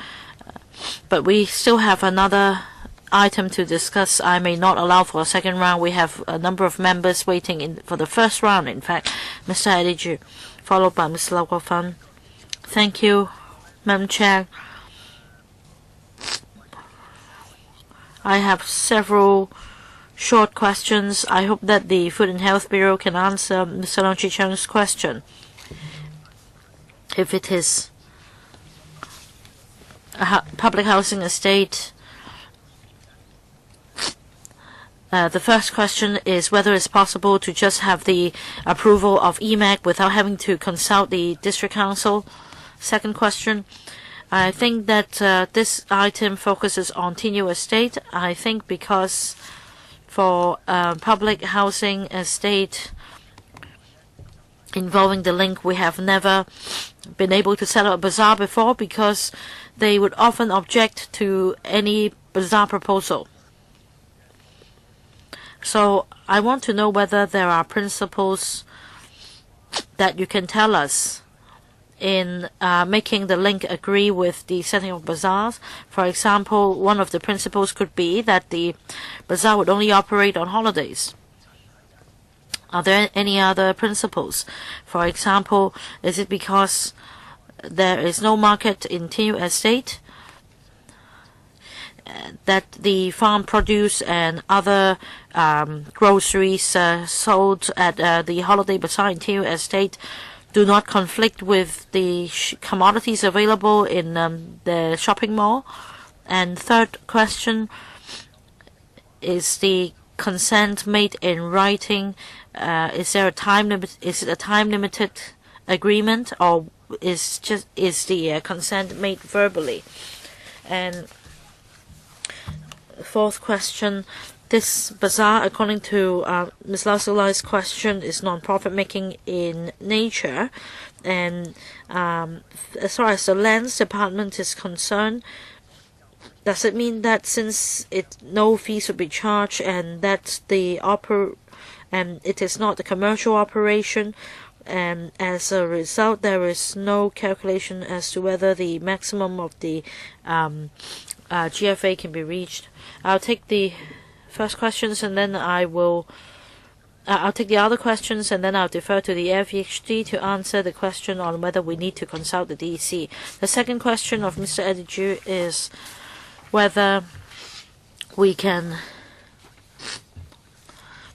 but we still have another item to discuss. I may not allow for a second round. We have a number of members waiting for the first round. In fact, Mr. Ediju, followed by Mr. Lau Guofan. Thank you, Madam Chair. I have several short questions. I hope that the Food and Health Bureau can answer Mr. LEUNG Che-cheung's question. If it is a public housing estate, the first question is whether it's possible to just have the approval of EMAC without having to consult the district council. Second question, I think that this item focuses on Tinyu Estate. I think because for public housing estate involving the link, we have never been able to set up a bazaar before because they would often object to any bazaar proposal. So I want to know whether there are principles that you can tell us in making the link agree with the setting of bazaars. For example, one of the principles could be that the bazaar would only operate on holidays. Are there any other principles? For example, is it because there is no market in Tinyu Estate that the farm produce and other groceries sold at the holiday bazaar in Tinyu Estate do not conflict with the commodities available in the shopping mall? And third question, is the consent made in writing? Is there a time limit? Is it a time limited agreement, or is the consent made verbally? And fourth question, this bazaar, according to Ms. Lau Siu-lai's question, is non-profit making in nature. And as far as the lands department is concerned, does it mean that since no fees would be charged and that it is not a commercial operation, and as a result there is no calculation as to whether the maximum of the GFA can be reached? I'll take the first questions and then I'll take the other questions, and then I'll defer to the FEHD to answer the question on whether we need to consult the DEC. The second question of Mr. Ediju is whether we can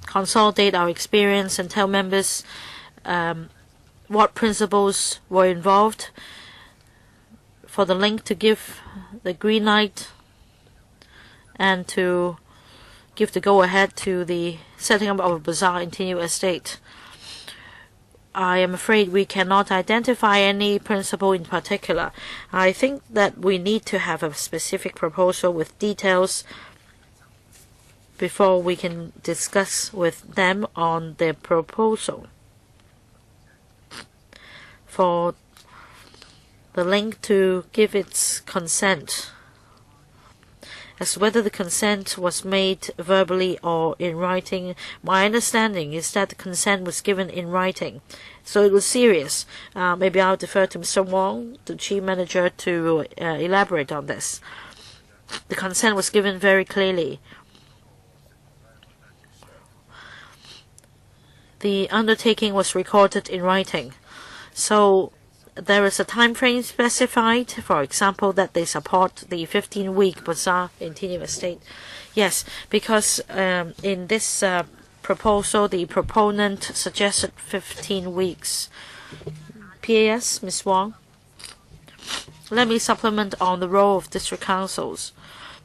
consolidate our experience and tell members what principles were involved for the link to give the green light and to give the go-ahead to the setting up of a bazaar in Tinyu Estate. I am afraid we cannot identify any principle in particular. I think that we need to have a specific proposal with details before we can discuss with them on their proposal. For the link to give its consent, as to whether the consent was made verbally or in writing. My understanding is that the consent was given in writing, so it was serious. Maybe I'll defer to Mr. Wong, the chief manager, to elaborate on this. The consent was given very clearly. The undertaking was recorded in writing. So there is a time frame specified, for example, that they support the 15-week bazaar in Tinian Estate. Yes, because in this proposal, the proponent suggested 15 weeks. PAS, Ms. Wong. Let me supplement on the role of district councils,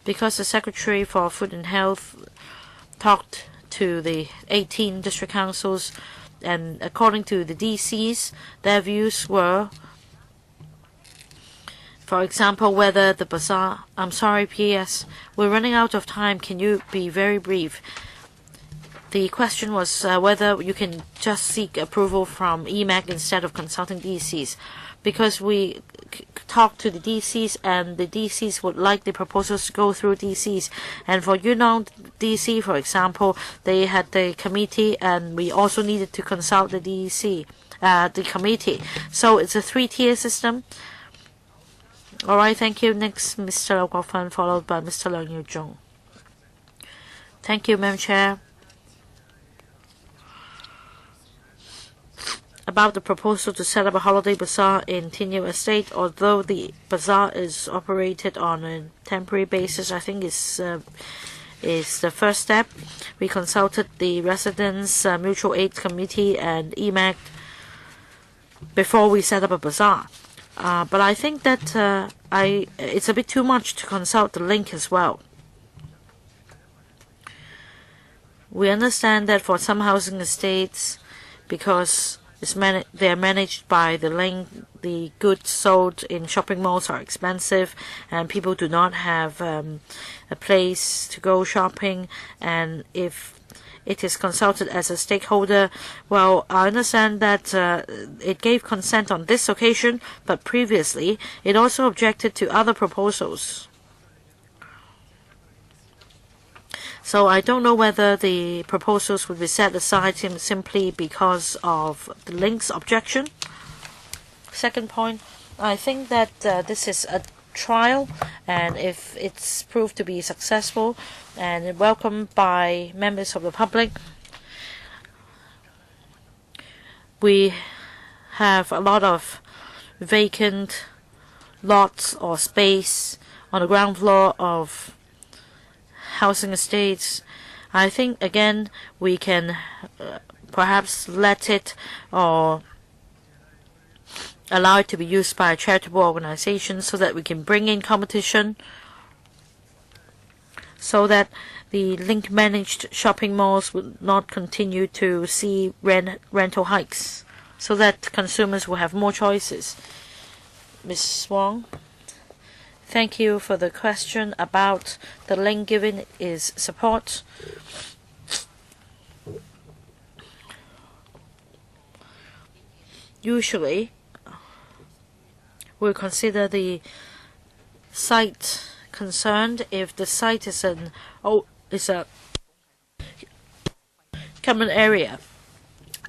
because the Secretary for Food and Health talked to the 18 district councils, and according to the DCs, their views were, for example, whether the bazaar. I'm sorry, PS, we're running out of time. Can you be very brief? The question was whether you can just seek approval from EMAC instead of consulting DCs, because we talked to the DCs, and the DCs would like the proposals to go through DCs. And for Yunnan DC, for example, they had the committee, and we also needed to consult the DC, the committee. So it's a 3-tier system. All right, thank you. Next, Mr. Lau Guofan, followed by Mr. Leung Che-cheung. Thank you, Madam Chair. About the proposal to set up a holiday bazaar in Tinian Estate, although the bazaar is operated on a temporary basis, I think is the first step. We consulted the residents' mutual aid committee and EMAC before we set up a bazaar. But I think that it's a bit too much to consult the link as well. We understand that for some housing estates, because they are managed by the link, the goods sold in shopping malls are expensive, and people do not have a place to go shopping. And if it is consulted as a stakeholder, well, I understand that it gave consent on this occasion, but previously it also objected to other proposals. So I don't know whether the proposals would be set aside simply because of the link's objection. Second point, I think that this is a trial, and if it's proved to be successful and welcomed by members of the public, we have a lot of vacant lots or space on the ground floor of housing estates. I think again we can perhaps let it or allow it to be used by a charitable organization, so that we can bring in competition, so that the link managed shopping malls would not continue to see rental hikes, so that consumers will have more choices. Ms. Wong. Thank you for the question about the link given is support. Usually, we'll consider the site concerned. If the site is a common area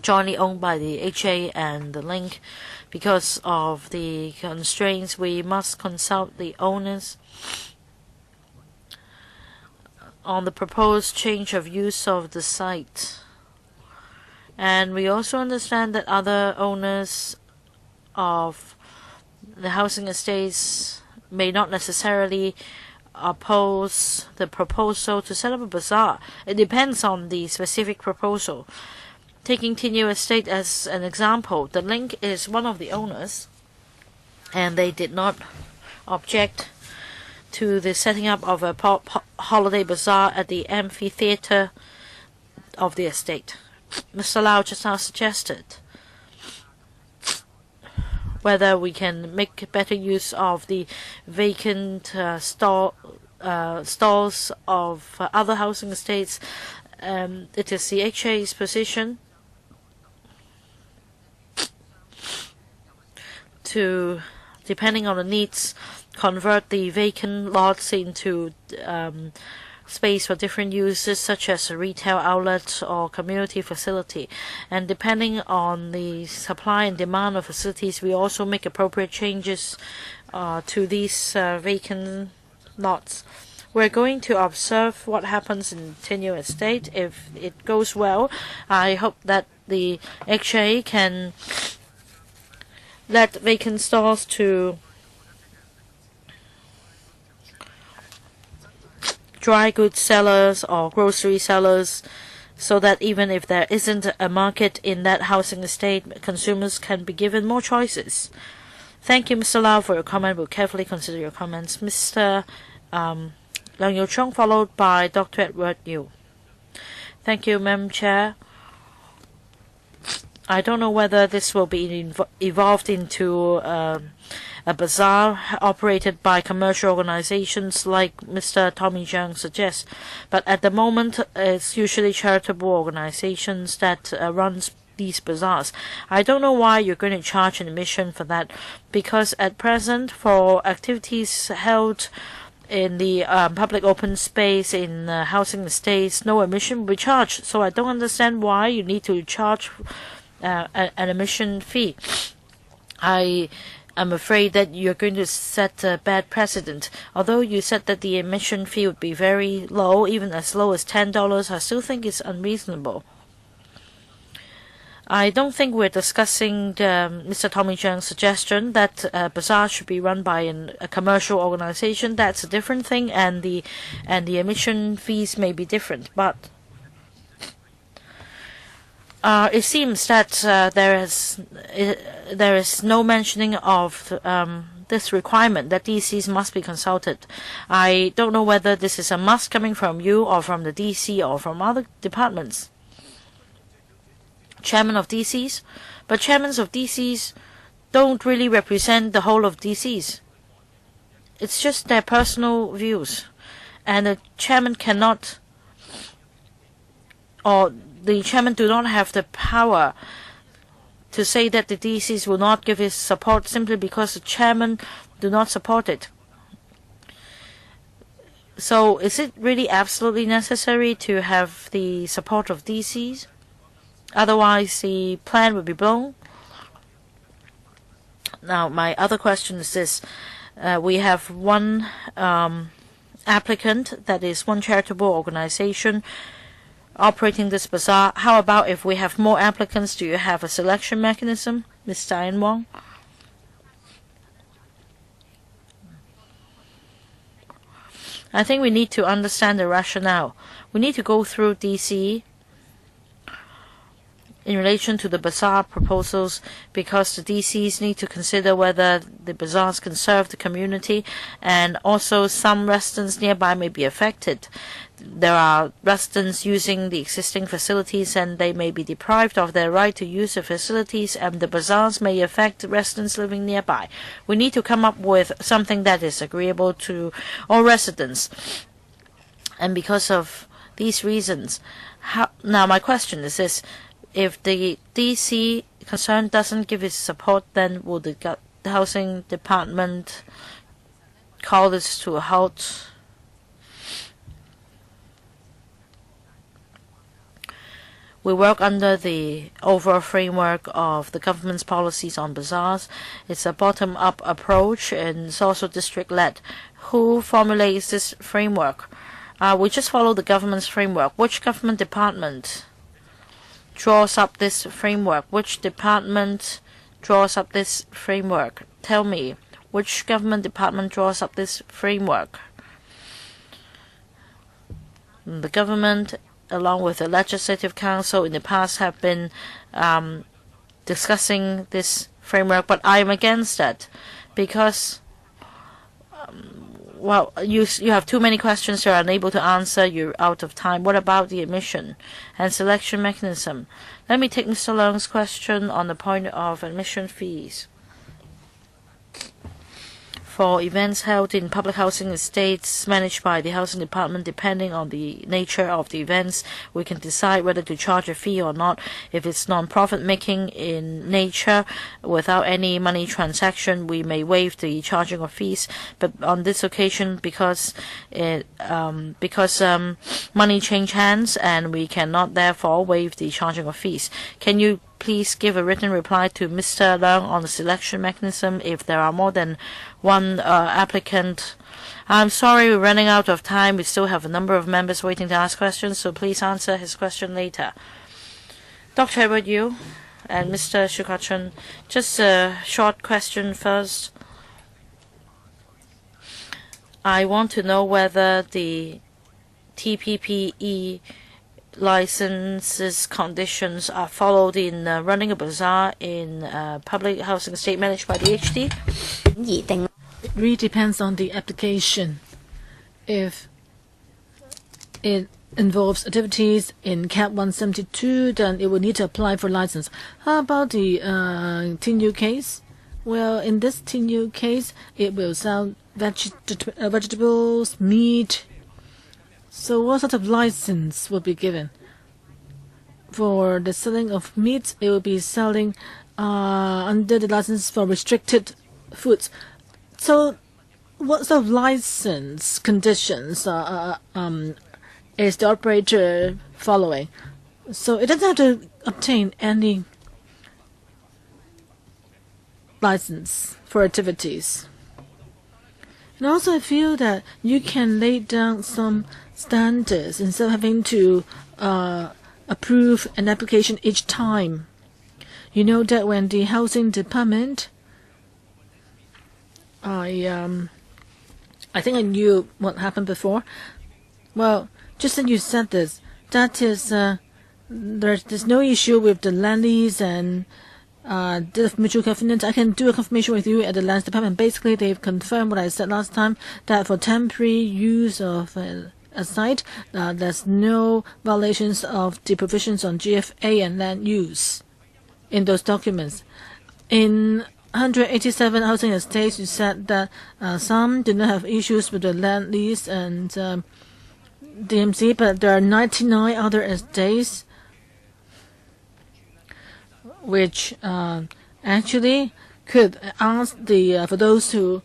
jointly owned by the HA and the link, because of the constraints, we must consult the owners on the proposed change of use of the site. And we also understand that other owners of the housing estates may not necessarily oppose the proposal to set up a bazaar. It depends on the specific proposal. Taking Tinian Estate as an example, the link is one of the owners, and they did not object to the setting up of a holiday bazaar at the amphitheater of the estate. Mr. Lau just now suggested whether we can make better use of the vacant stalls of other housing estates. It is the HA's position to, depending on the needs convert the vacant lots into space for different uses, such as a retail outlet or community facility. And depending on the supply and demand of facilities, we also make appropriate changes to these vacant lots. We're going to observe what happens in Tenyo Estate. If it goes well, I hope that the HA can let vacant stores to dry goods sellers or grocery sellers, so that even if there isn't a market in that housing estate, consumers can be given more choices. Thank you, Mr. Lau, for your comment. We'll carefully consider your comments. Mr. Leung Che-cheung, followed by Dr. Edward Yu. Thank you, Madam Chair. I don't know whether this will be evolved into a bazaar operated by commercial organizations like Mr. Tommy Cheung suggests, but at the moment it's usually charitable organizations that runs these bazaars. I don't know why you're going to charge an admission for that, because at present for activities held in the public open space in housing estates, no admission will be charged. So I don't understand why you need to charge an admission fee. I am afraid that you're going to set a bad precedent. Although you said that the admission fee would be very low, even as low as $10, I still think it's unreasonable. I don't think we're discussing Mr. Tommy Cheung's suggestion that a bazaar should be run by a commercial organization. That's a different thing, and the admission fees may be different. But it seems that there is no mentioning of this requirement that DCs must be consulted. I don't know whether this is a must coming from you or from the DC or from other departments. Chairman of DCs, but chairmen of DCs don't really represent the whole of DCs. It's just their personal views, and the chairman cannot, or the chairman do not have the power to say that the DCs will not give his support simply because the chairman do not support it. So is it really absolutely necessary to have the support of DCs? Otherwise, the plan would be blown. Now, my other question is this. We have one applicant, that is one charitable organization operating this bazaar. How about if we have more applicants? Do you have a selection mechanism, Ms. Diane Wong? I think we need to understand the rationale. We need to go through DC in relation to the bazaar proposals, because the DCs need to consider whether the bazaars can serve the community, and also some residents nearby may be affected. There are residents using the existing facilities and they may be deprived of their right to use the facilities, and the bazaars may affect residents living nearby. We need to come up with something that is agreeable to all residents. And because of these reasons, now my question is this. If the DC concerned doesn't give its support, then will the housing department call this to a halt? We work under the overall framework of the government's policies on bazaars. It's a bottom-up approach, and it's also district-led. Who formulates this framework? We just follow the government's framework. Which government department draws up this framework? Which department draws up this framework? Tell me, which government department draws up this framework? The government, along with the Legislative Council, in the past have been discussing this framework, but I am against that because well, you have too many questions you're unable to answer. You're out of time. What about the admission and selection mechanism? Let me take Mr. Leung's question on the point of admission fees. for events held in public housing estates managed by the housing department. Depending on the nature of the events, we can decide whether to charge a fee or not. If it's non-profit making in nature without any money transaction, we may waive the charging of fees. But on this occasion, because money change hands, and we cannot therefore waive the charging of fees. Can you please give a written reply to Mr. Leung on the selection mechanism if there are more than one applicant? I'm sorry, we're running out of time. We still have a number of members waiting to ask questions, so please answer his question later. Dr. Edward Yu and Mr. Shu Ka-chun, just a short question first. I want to know whether the TPPE licenses conditions are followed in running a bazaar in public housing estate managed by the HD.
It really depends on the application. If it involves activities in Cap 172, then it will need to apply for license. How about the TINU case? Well, in this TINU case, it will sell vegetables, meat. So what sort of license will be given? For the selling of meat, it will be selling under the license for restricted foods. So what sort of license conditions is the operator following? So it doesn't have to obtain any license for activities. And also I feel that you can lay down some standards instead of having to approve an application each time. You know that when the housing department, I think I knew what happened before. Well, just as you said this, that is there's no issue with the land lease and the mutual covenant. I can do a confirmation with you at the lands department. Basically, they've confirmed what I said last time, that for temporary use of a site, there's no violations of the provisions on GFA and land use in those documents. In 187 housing estates, you said that some do not have issues with the land lease and DMC, but there are 99 other estates which actually could ask for those who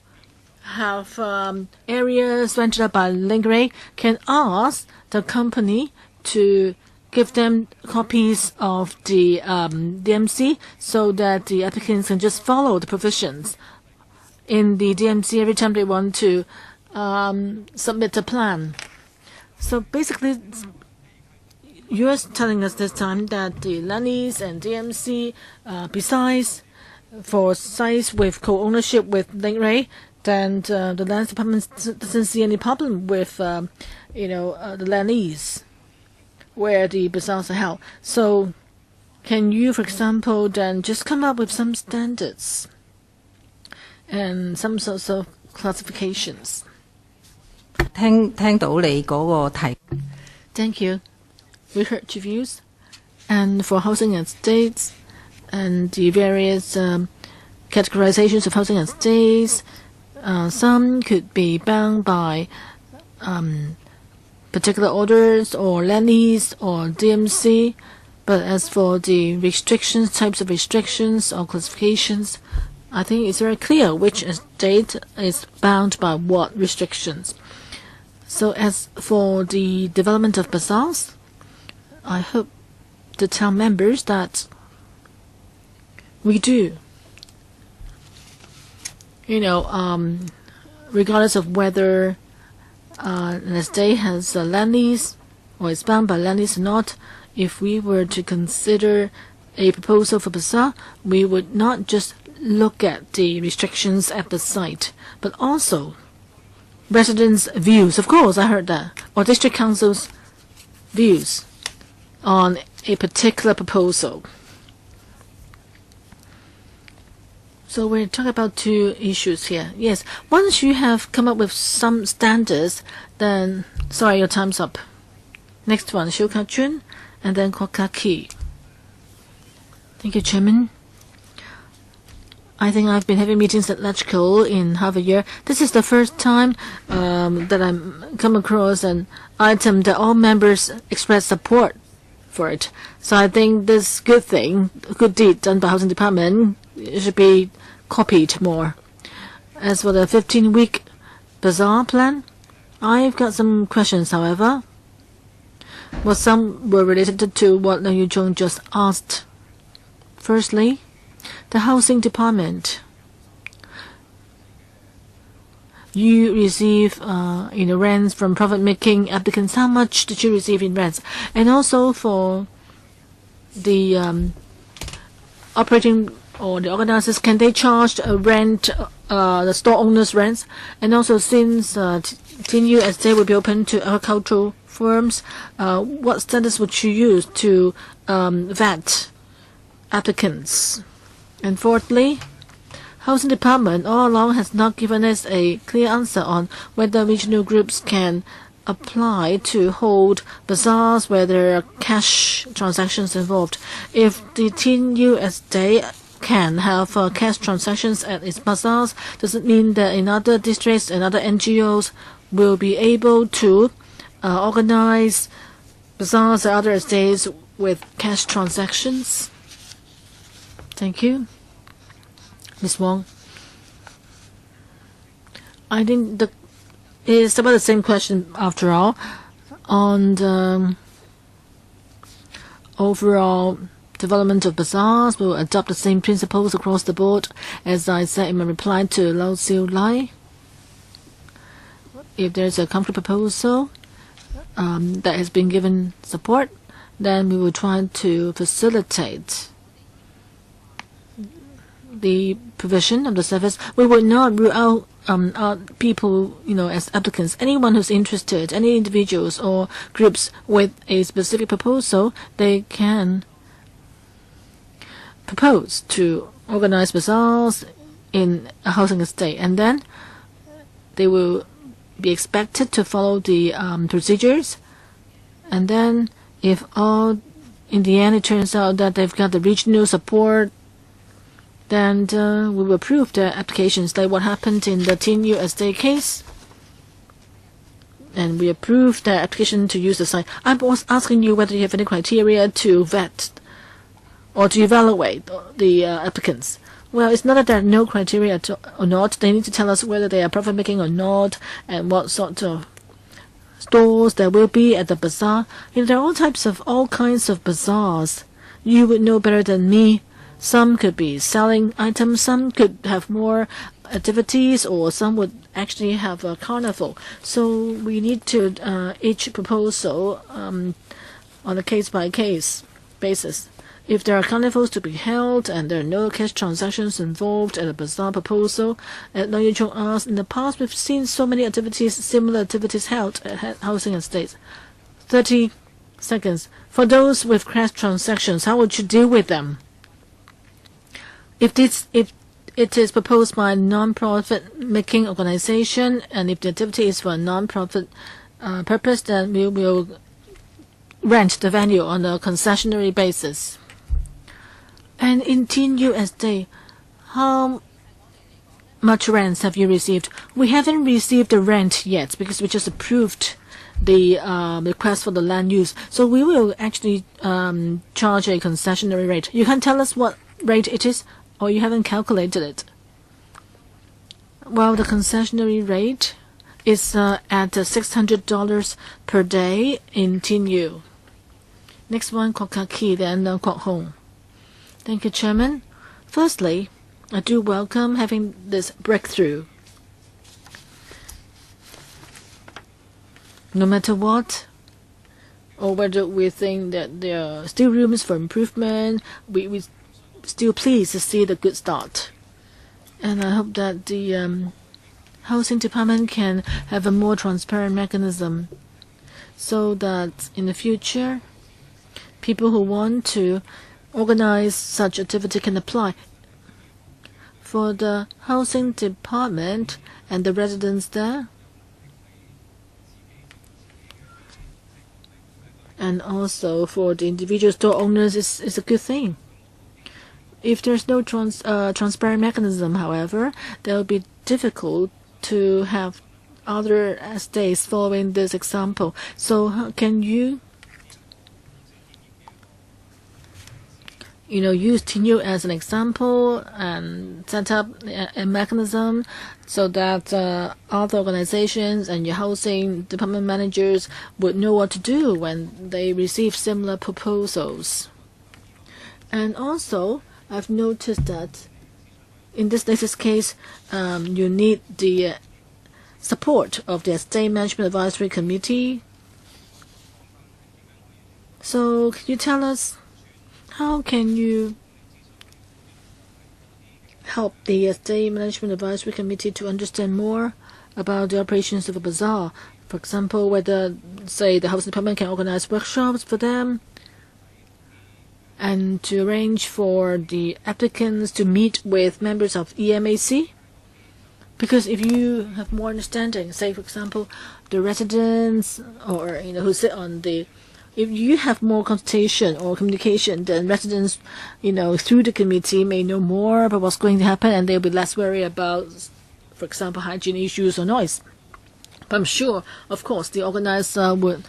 have areas rented out by LEUNG Che can ask the company to give them copies of the DMC so that the applicants can just follow the provisions in the DMC every time they want to submit a plan. So basically, you're telling us this time that the land lease and DMC, besides for sites with co-ownership with LEUNG Che, then the land department doesn't see any problem with the land lease where the bazaars are held. So can you, for example, then just come up with some standards and some sorts of classifications?
聽到你嗰個題。
Thank you. We heard your views. And for housing estates and the various categorizations of housing estates, some could be bound by particular orders or land lease or DMC. But as for the restrictions, types of restrictions or classifications, I think it's very clear which estate is bound by what restrictions. So as for the development of bazaars, I hope to tell members that we do, regardless of whether an estate has a land lease or is bound by land lease or not, if we were to consider a proposal for bazaar, we would not just look at the restrictions at the site, but also residents' views. Of course, I heard that, or district council's views on a particular proposal. So we're talking about two issues here. Yes, once you have come up with some standards, then, sorry, your time's up. Next one, Shu Ka-chun, and then Kwok Ka-ki. Thank you, Chairman. I think I've been having meetings at electrical in half a year. This is the first time that I'm come across an item that all members express support for it. So I think this good deed done by Housing Department should be copied more. As for the 15-week bazaar plan, I've got some questions, however. Well, some were related to what Leung Che-cheung just asked. Firstly, the Housing Department. You receive rents from profit-making applicants. How much did you receive in rents? And also for the operating or the organizers, can they charge a rent, the store owners' rents? And also, since TNU Estate will be open to agricultural firms, what standards would you use to vet applicants? And fourthly, Housing Department all along has not given us a clear answer on whether regional groups can apply to hold bazaars where there are cash transactions involved. If the TNU Estate can have cash transactions at its bazaars, does it mean that in other districts and other NGOs will be able to organize bazaars at other estates with cash transactions? Thank you. Ms. Wong. I think it's about the same question after all. On the overall development of bazaars, we will adopt the same principles across the board. As I said in my reply to Lau Siu Lai, if there's a concrete proposal that has been given support, then we will try to facilitate the provision of the service. We would not rule out people, as applicants. Anyone who's interested, any individuals or groups with a specific proposal, they can propose to organize bazaars in a housing estate, and then they will be expected to follow the procedures. And then, if in the end it turns out that they've got the regional support, then we will approve the applications, like what happened in the TNU Estate case. And we approved the application to use the site. I was asking you whether you have any criteria to vet or to evaluate the applicants. Well, it's not that there are no criteria or not. They need to tell us whether they are profit-making or not, and what sort of stores there will be at the bazaar. There are all kinds of bazaars. You would know better than me. Some could be selling items, some could have more activities, or some would actually have a carnival. So we need to each proposal on a case-by-case basis. If there are carnivals to be held and there are no cash transactions involved at a bazaar proposal, as Leung Che-cheung asked, in the past we've seen so many similar activities held at housing estates. 30 seconds. For those with cash transactions, how would you deal with them? If it is proposed by a non-profit making organization, and if the activity is for a non-profit purpose, then we will rent the venue on a concessionary basis. And in TNU Estate, how much rents have you received? We haven't received the rent yet because we just approved the request for the land use. So we will actually charge a concessionary rate. You can tell us what rate it is, or you haven't calculated it? Well, the concessionary rate is at $600 per day in TNU. Next one, Kwok Ka-ki, then Kwok Hong. Thank you, Chairman. Firstly, I do welcome having this breakthrough. No matter what, or whether we think that there are still rooms for improvement, we still pleased to see the good start. And I hope that the Housing Department can have a more transparent mechanism so that in the future, people who want to organize such activity can apply. For the Housing Department and the residents there, and also for the individual store owners, it's a good thing. If there's no transparent mechanism, however, that will be difficult to have other estates following this example. So can you use Tinyu as an example and set up a mechanism so that other organizations and your housing department managers would know what to do when they receive similar proposals. And also, I've noticed that in this latest case, you need the support of the Estate Management Advisory Committee. So can you tell us how can you help the Estate Management Advisory Committee to understand more about the operations of a bazaar? For example, whether, say, the housing department can organize workshops for them and to arrange for the applicants to meet with members of EMAC. Because if you have more understanding, say, for example, the residents or who sit on the, if you have more consultation or communication, then residents, through the committee may know more about what's going to happen, and they'll be less worried about, for example, hygiene issues or noise. But I'm sure, of course, the organizer would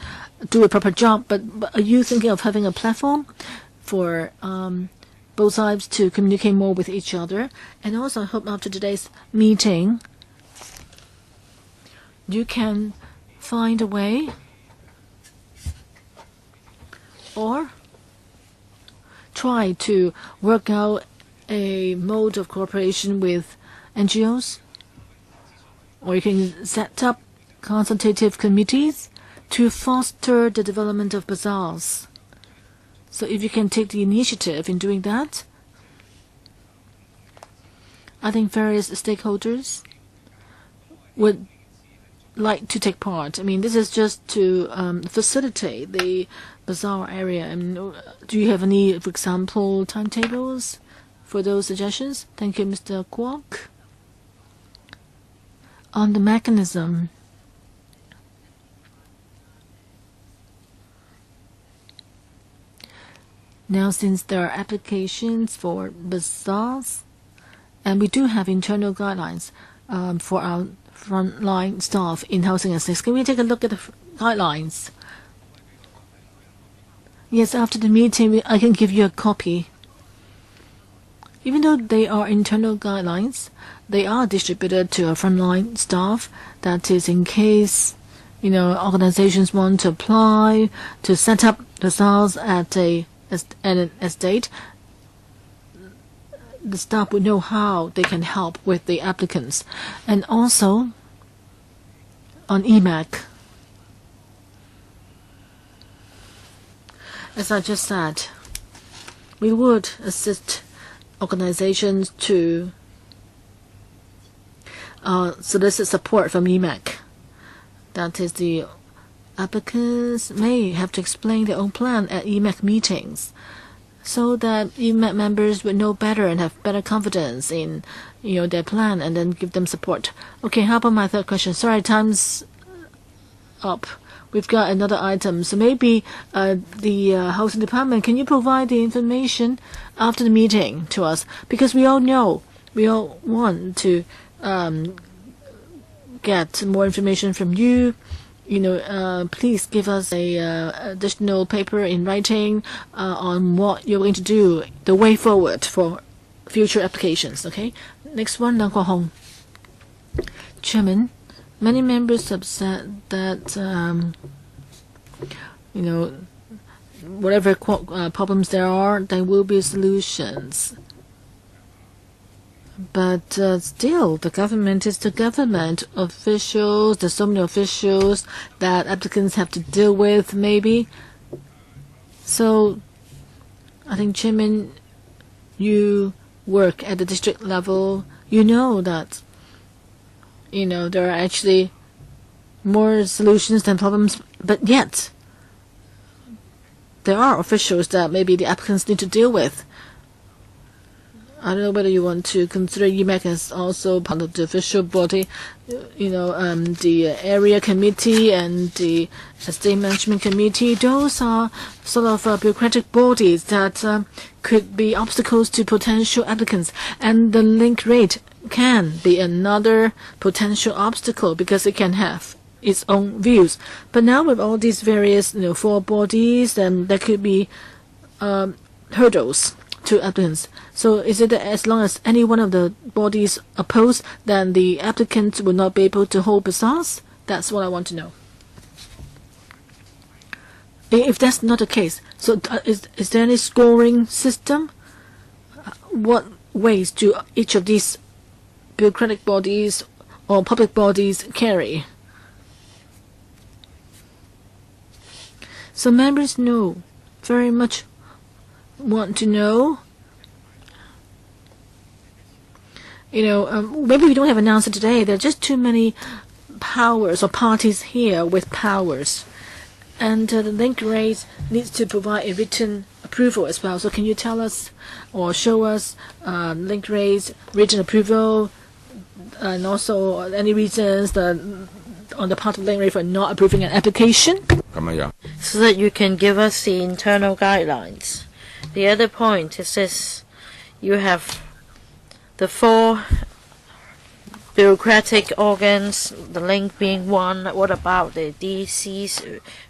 do a proper job. But are you thinking of having a platform for both sides to communicate more with each other? And also, I hope after today's meeting, you can find a way or try to work out a mode of cooperation with NGOs, or you can set up consultative committees to foster the development of bazaars. So if you can take the initiative in doing that, I think various stakeholders would like to take part. I mean, this is just to facilitate the bazaar area. And do you have any, for example, timetables for those suggestions? Thank you, Mr. Kwok. On the mechanism, now since there are applications for bazaars, and we do have internal guidelines for our frontline staff in housing estates. Can we take a look at the guidelines? Yes, after the meeting, I can give you a copy. Even though they are internal guidelines, they are distributed to our frontline staff. That is, in case organizations want to apply to set up bazaars at an estate, the staff would know how they can help with the applicants. And also on EMAC, as I just said, we would assist organizations to solicit support from EMAC. That is, the applicants may have to explain their own plan at EMAC meetings, so that EMAC members would know better and have better confidence in their plan, and then give them support. Okay, how about my third question? Sorry, time's up. We've got another item. So maybe the housing department, can you provide the information after the meeting to us? Because we all know, we all want to get more information from you. Please give us a additional paper in writing on what you're going to do, the way forward for future applications. Okay. Next one, Hon. Chairman, many members have said that whatever problems there are, there will be solutions. But still, the government is the government. Officials, there's so many officials that applicants have to deal with, maybe. So, I think, Chairman, you work at the district level. You know that, there are actually more solutions than problems, but yet, there are officials that maybe the applicants need to deal with. I don't know whether you want to consider EMAC as also part of the official body, the area committee and the estate management committee. Those are sort of bureaucratic bodies that could be obstacles to potential applicants, and the link rate can be another potential obstacle because it can have its own views. But now with all these various 4 bodies, then there could be hurdles to applicants. So is it that as long as any one of the bodies oppose, then the applicants will not be able to hold bazaars? That's what I want to know. If that's not the case, so is there any scoring system? What ways do each of these bureaucratic bodies or public bodies carry? So members know, very much want to know. Maybe we don't have an answer today. There are just too many powers or parties here with powers. And the link rate needs to provide a written approval as well. So can you tell us or show us link rates, written approval, and also any reasons on the part of link rate for not approving an application?
So that you can give us the internal guidelines. The other point is this: you have the 4 bureaucratic organs, the link being one. What about the DC's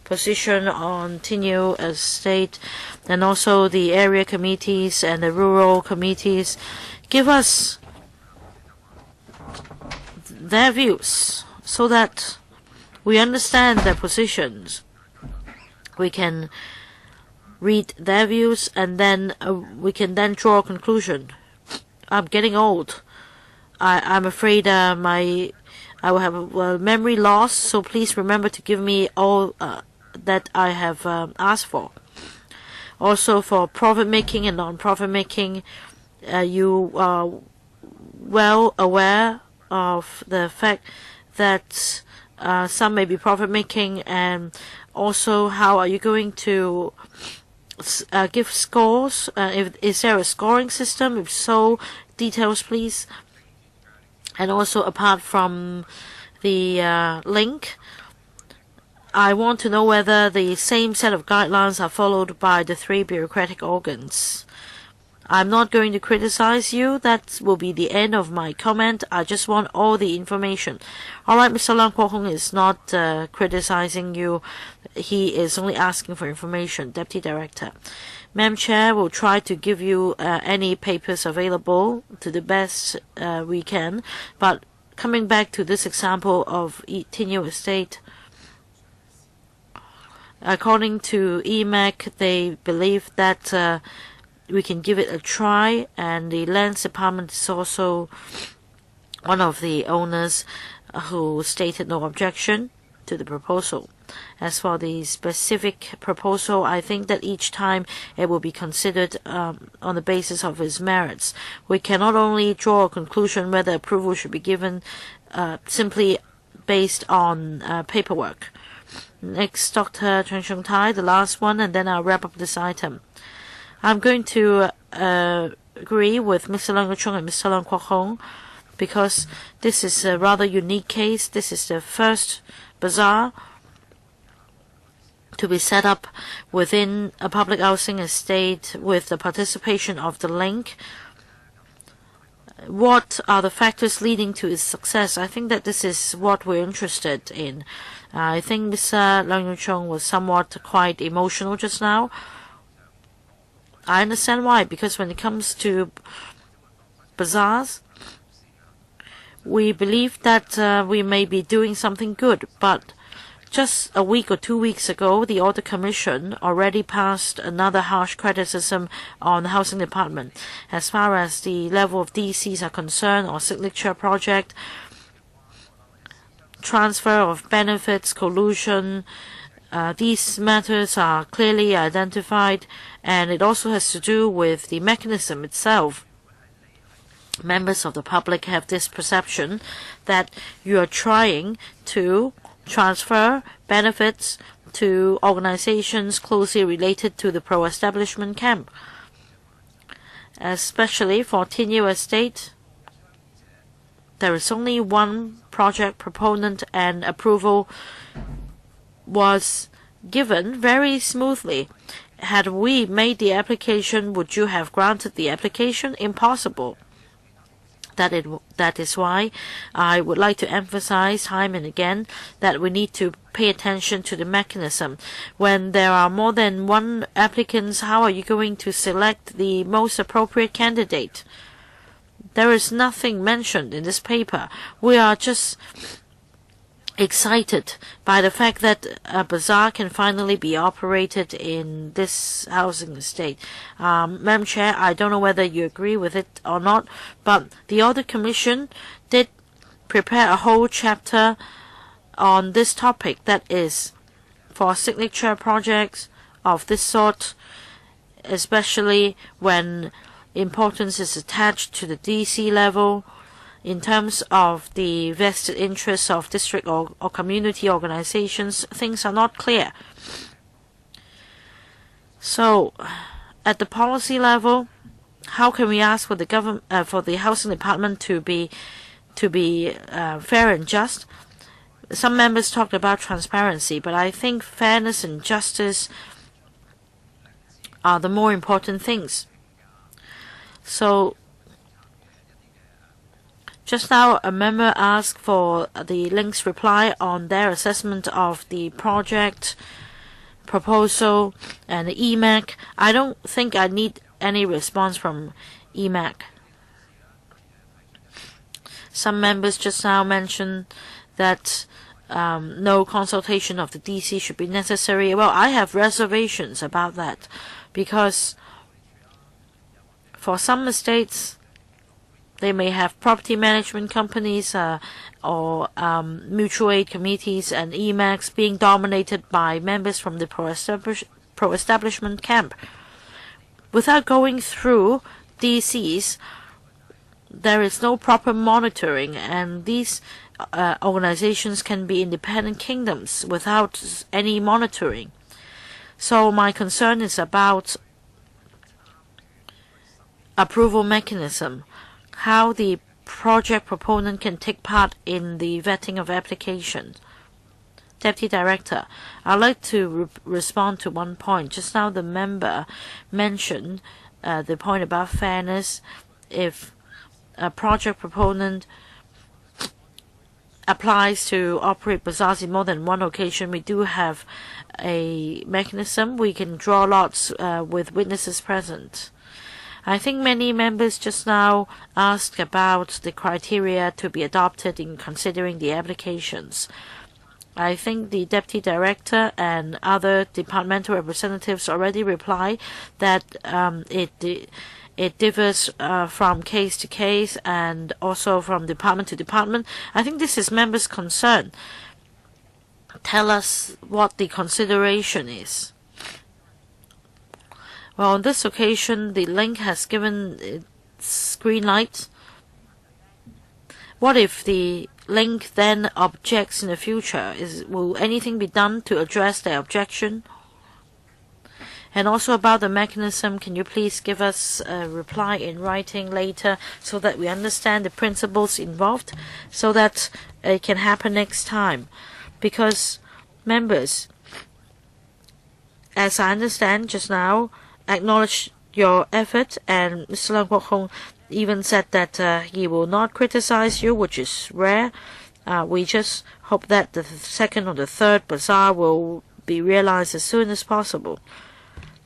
position on Tinyu Estate, and also the area committees and the rural committees? Give us their views so that we understand their positions. We can read their views, and then we can then draw a conclusion. I'm getting old. I'm afraid I will have memory loss, so please remember to give me all that I have asked for. Also, for profit making and non-profit making, you are well aware of the fact that some may be profit making, and also how are you going to give scores? Is there a scoring system? If so, details please. And also, apart from the link, I want to know whether the same set of guidelines are followed by the 3 bureaucratic organs. I'm not going to criticize you. That will be the end of my comment. I just want all the information. All right, Mr. Leung Che-cheung is not criticizing you. He is only asking for information. Deputy Director. Madam Chair will try to give you any papers available to the best we can. But coming back to this example of Tinyu Estate, according to EMAC, they believe that we can give it a try, and the Lands Department is also one of the owners who stated no objection to the proposal. As for the specific proposal, I think that each time it will be considered on the basis of its merits. We cannot only draw a conclusion whether approval should be given simply based on paperwork. Next, Dr. Cheng Shung Tai, the last one, and then I'll wrap up this item. I'm going to agree with Mr. Leung Che-cheung and Mr. Leung Che-cheung because this is a rather unique case. This is the first bazaar to be set up within a public housing estate with the participation of the link. What are the factors leading to its success? I think that this is what we're interested in. I think Mr. Leung Che-cheung was somewhat quite emotional just now. I understand why, because when it comes to bazaars, we believe that we may be doing something good, but just a week or 2 weeks ago, the Audit Commission already passed another harsh criticism on the Housing Department. As far as the level of DCs are concerned, or signature project, transfer of benefits, collusion, these matters are clearly identified, and it also has to do with the mechanism itself. Members of the public have this perception that you are trying to transfer benefits to organizations closely related to the pro-establishment camp. especially for Tinyu Estate. There is only one project proponent and approval was given very smoothly. Had we made the application, would you have granted the application? Impossible. That is why I would like to emphasize time and again that we need to pay attention to the mechanism. When there are more than one applicants, how are you going to select the most appropriate candidate? There is nothing mentioned in this paper. We are just excited by the fact that a bazaar can finally be operated in this housing estate. Madam Chair, I don't know whether you agree with it or not, but the Audit Commission did prepare a whole chapter on this topic, that is, for signature projects of this sort, especially when importance is attached to the DC level. In terms of the vested interests of district or community organizations, things are not clear. So, at the policy level, how can we ask for the government, for the housing department to be fair and just? Some members talked about transparency, but I think fairness and justice are the more important things. So, just now, a member asked for the LEUNG's reply on their assessment of the project proposal and the EMAC. I don't think I need any response from EMAC. Some members just now mentioned that no consultation of the DC should be necessary. Well, I have reservations about that because for some estates, they may have property management companies or mutual aid committees and EMACs being dominated by members from the pro-establishment camp. Without going through DCs, there is no proper monitoring, and these organizations can be independent kingdoms without any monitoring. So my concern is about approval mechanism. How the project proponent can take part in the vetting of applications. Deputy Director, I'd like to respond to one point. Just now the member mentioned the point about fairness. If a project proponent applies to operate bazaars in more than one occasion, we do have a mechanism. We can draw lots with witnesses present. I think many members just now asked about the criteria to be adopted in considering the applications. I think the Deputy Director and other departmental representatives already replied that it differs from case to case and also from department to department. I think this is members' concern. Tell us what the consideration is. Well, on this occasion, the LEUNG has given its green light. What if the LEUNG then objects in the future? Will anything be done to address their objection? And also about the mechanism, can you please give us a reply in writing later so that we understand the principles involved so that it can happen next time? Because members, as I understand just now, acknowledge your effort, and Mr. Leung Che-cheung even said that he will not criticize you, which is rare. We just hope that the second or the third bazaar will be realized as soon as possible.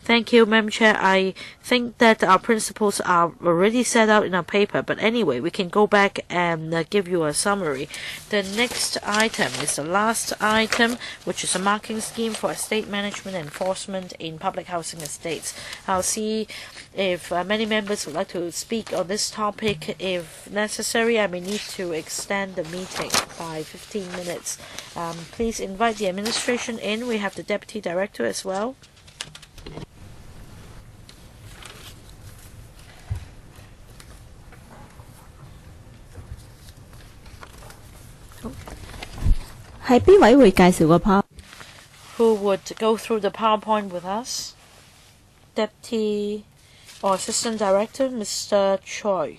Thank you, Madam Chair. I think that our principles are already set out in our paper, but anyway, we can go back and give you a summary. The next item is the last item, which is a marking scheme for estate management enforcement in public housing estates. I'll see if many members would like to speak on this topic. If necessary, I may need to extend the meeting by 15 minutes. Please invite the administration in. We have the Deputy Director as well.
Who
would go through the PowerPoint with us? Deputy or Assistant Director, Mr. Choi.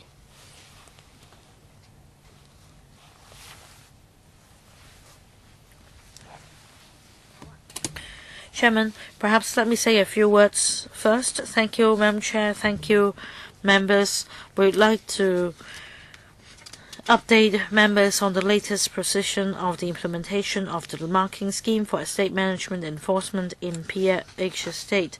Chairman, perhaps let me say a few words first. Thank you, Madam Chair. Thank you, members. We'd like to update members on the latest position of the implementation of the marking scheme for estate management enforcement in PH estate.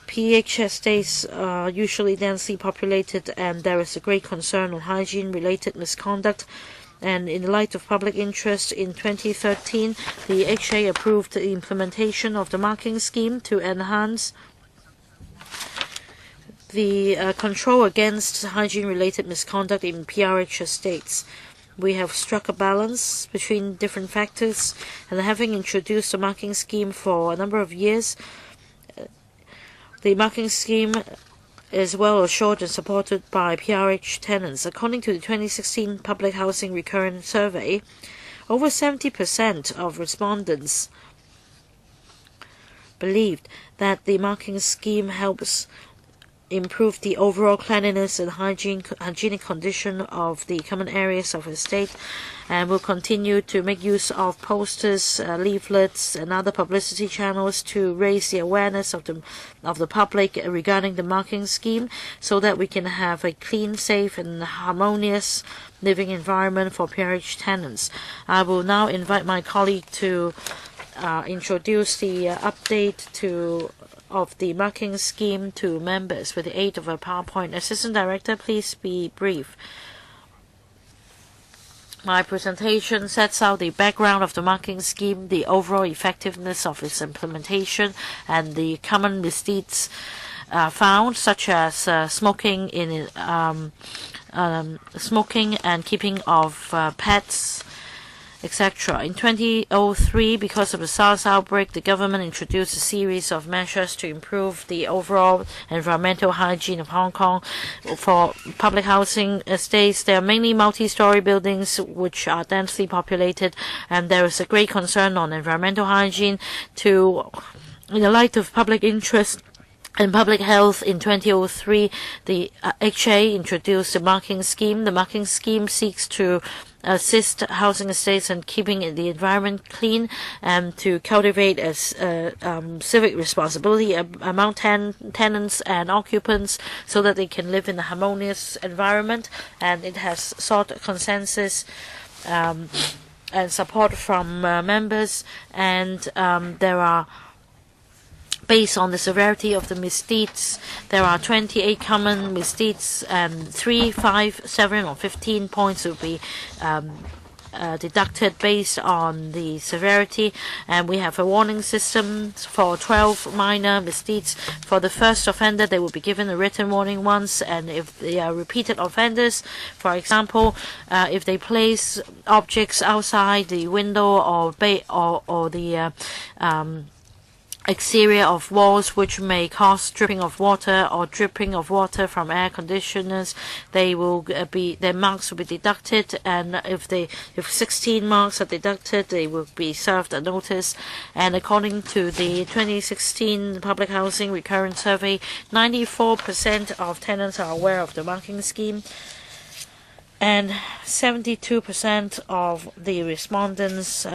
PH estates are usually densely populated, and there is a great concern on hygiene-related misconduct. And in the light of public interest, in 2013, the HA approved the implementation of the marking scheme to enhance the control against hygiene-related misconduct in PRH estates. We have struck a balance between different factors, and having introduced the marking scheme for a number of years, the marking scheme is well assured and supported by PRH tenants. According to the 2016 Public Housing Recurrent Survey, over 70% of respondents believed that the marking scheme helps improve the overall cleanliness and hygienic condition of the common areas of the state, and will continue to make use of posters, leaflets, and other publicity channels to raise the awareness of the public regarding the marking scheme, so that we can have a clean, safe, and harmonious living environment for PRH tenants. I will now invite my colleague to introduce the update of the marking scheme to members with the aid of a PowerPoint. Assistant Director, please be brief. My presentation sets out the background of the marking scheme, the overall effectiveness of its implementation, and the common misdeeds found, such as smoking and keeping of pets, etc. In 2003, because of the SARS outbreak, the government introduced a series of measures to improve the overall environmental hygiene of Hong Kong. For public housing estates, there are many multi-story buildings which are densely populated, and there is a great concern on environmental hygiene. In the light of public interest and public health, in 2003, the HA introduced the marking scheme. The marking scheme seeks to assist housing estates in keeping the environment clean and to cultivate civic responsibility among tenants and occupants, so that they can live in a harmonious environment. And it has sought consensus and support from members, and there are, based on the severity of the misdeeds, there are 28 common misdeeds, and 3, 5, 7, or 15 points will be deducted based on the severity. And we have a warning system for 12 minor misdeeds. For the first offender, they will be given a written warning once, and if they are repeated offenders, for example, if they place objects outside the window or the exterior of walls which may cause dripping of water or dripping of water from air conditioners, their marks will be deducted, and if 16 marks are deducted, they will be served a notice. And according to the 2016 Public Housing Recurrent Survey, 94% of tenants are aware of the marking scheme, and 72% of the respondents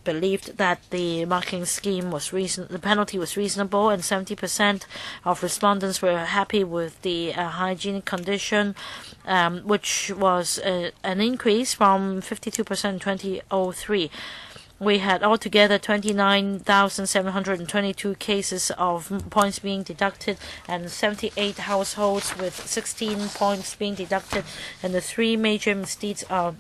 believed that the marking scheme the penalty was reasonable, and 70% of respondents were happy with the hygienic condition, which was an increase from 52% in 2003. We had altogether 29,722 cases of points being deducted, and 78 households with 16 points being deducted. And the three major misdeeds are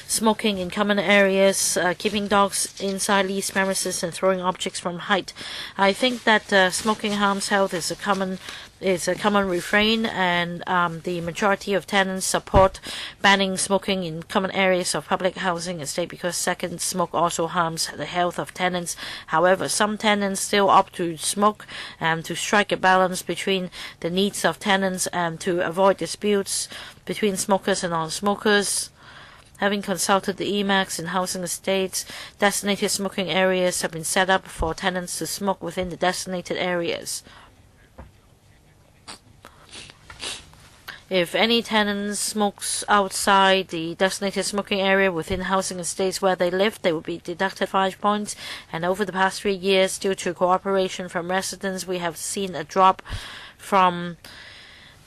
smoking in common areas, keeping dogs inside leased premises, and throwing objects from height. I think that smoking harms health is a common refrain, and the majority of tenants support banning smoking in common areas of public housing estate, because second, smoke also harms the health of tenants. However, some tenants still opt to smoke, to strike a balance between the needs of tenants and to avoid disputes between smokers and non-smokers. Having consulted the EMAX in housing estates, designated smoking areas have been set up for tenants to smoke within the designated areas. If any tenant smokes outside the designated smoking area within housing estates where they live, they will be deducted 5 points. And over the past 3 years, due to cooperation from residents, we have seen a drop from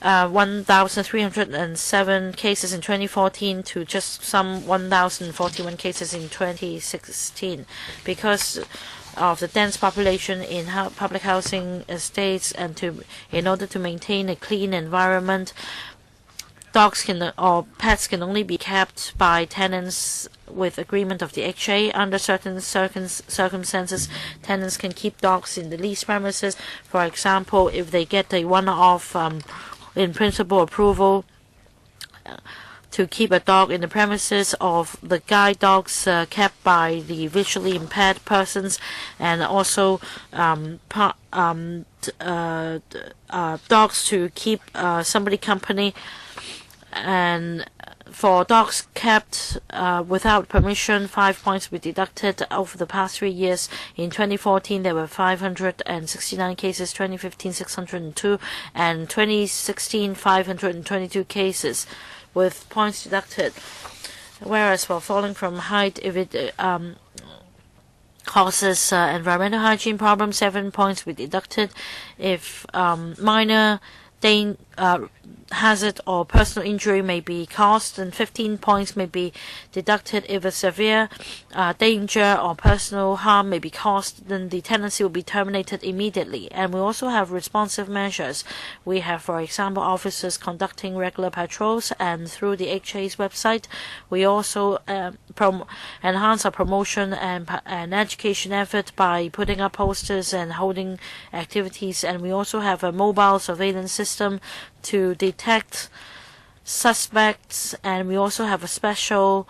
1,307 cases in 2014 to just some 1,041 cases in 2016. Because of the dense population in public housing estates and in order to maintain a clean environment, dogs or pets can only be kept by tenants with agreement of the HA. Under certain circumstances, tenants can keep dogs in the leased premises. For example, if they get a one-off in principle approval to keep a dog in the premises of the guide dogs kept by the visually impaired persons, and also dogs to keep somebody company. And for dogs kept without permission, 5 points were deducted. Over the past 3 years, in 2014 there were 569 cases, 2015 602, and 2016 522 cases with points deducted. Whereas for falling from height, if it causes environmental hygiene problems, 7 points were deducted. If minor hazard or personal injury may be caused, and 15 points may be deducted. If a severe danger or personal harm may be caused, then the tenancy will be terminated immediately. And we also have responsive measures. We have, for example, officers conducting regular patrols, and through the HA's website, we also enhance our promotion and education effort by putting up posters and holding activities. And we also have a mobile surveillance system to detect suspects, and we also have a special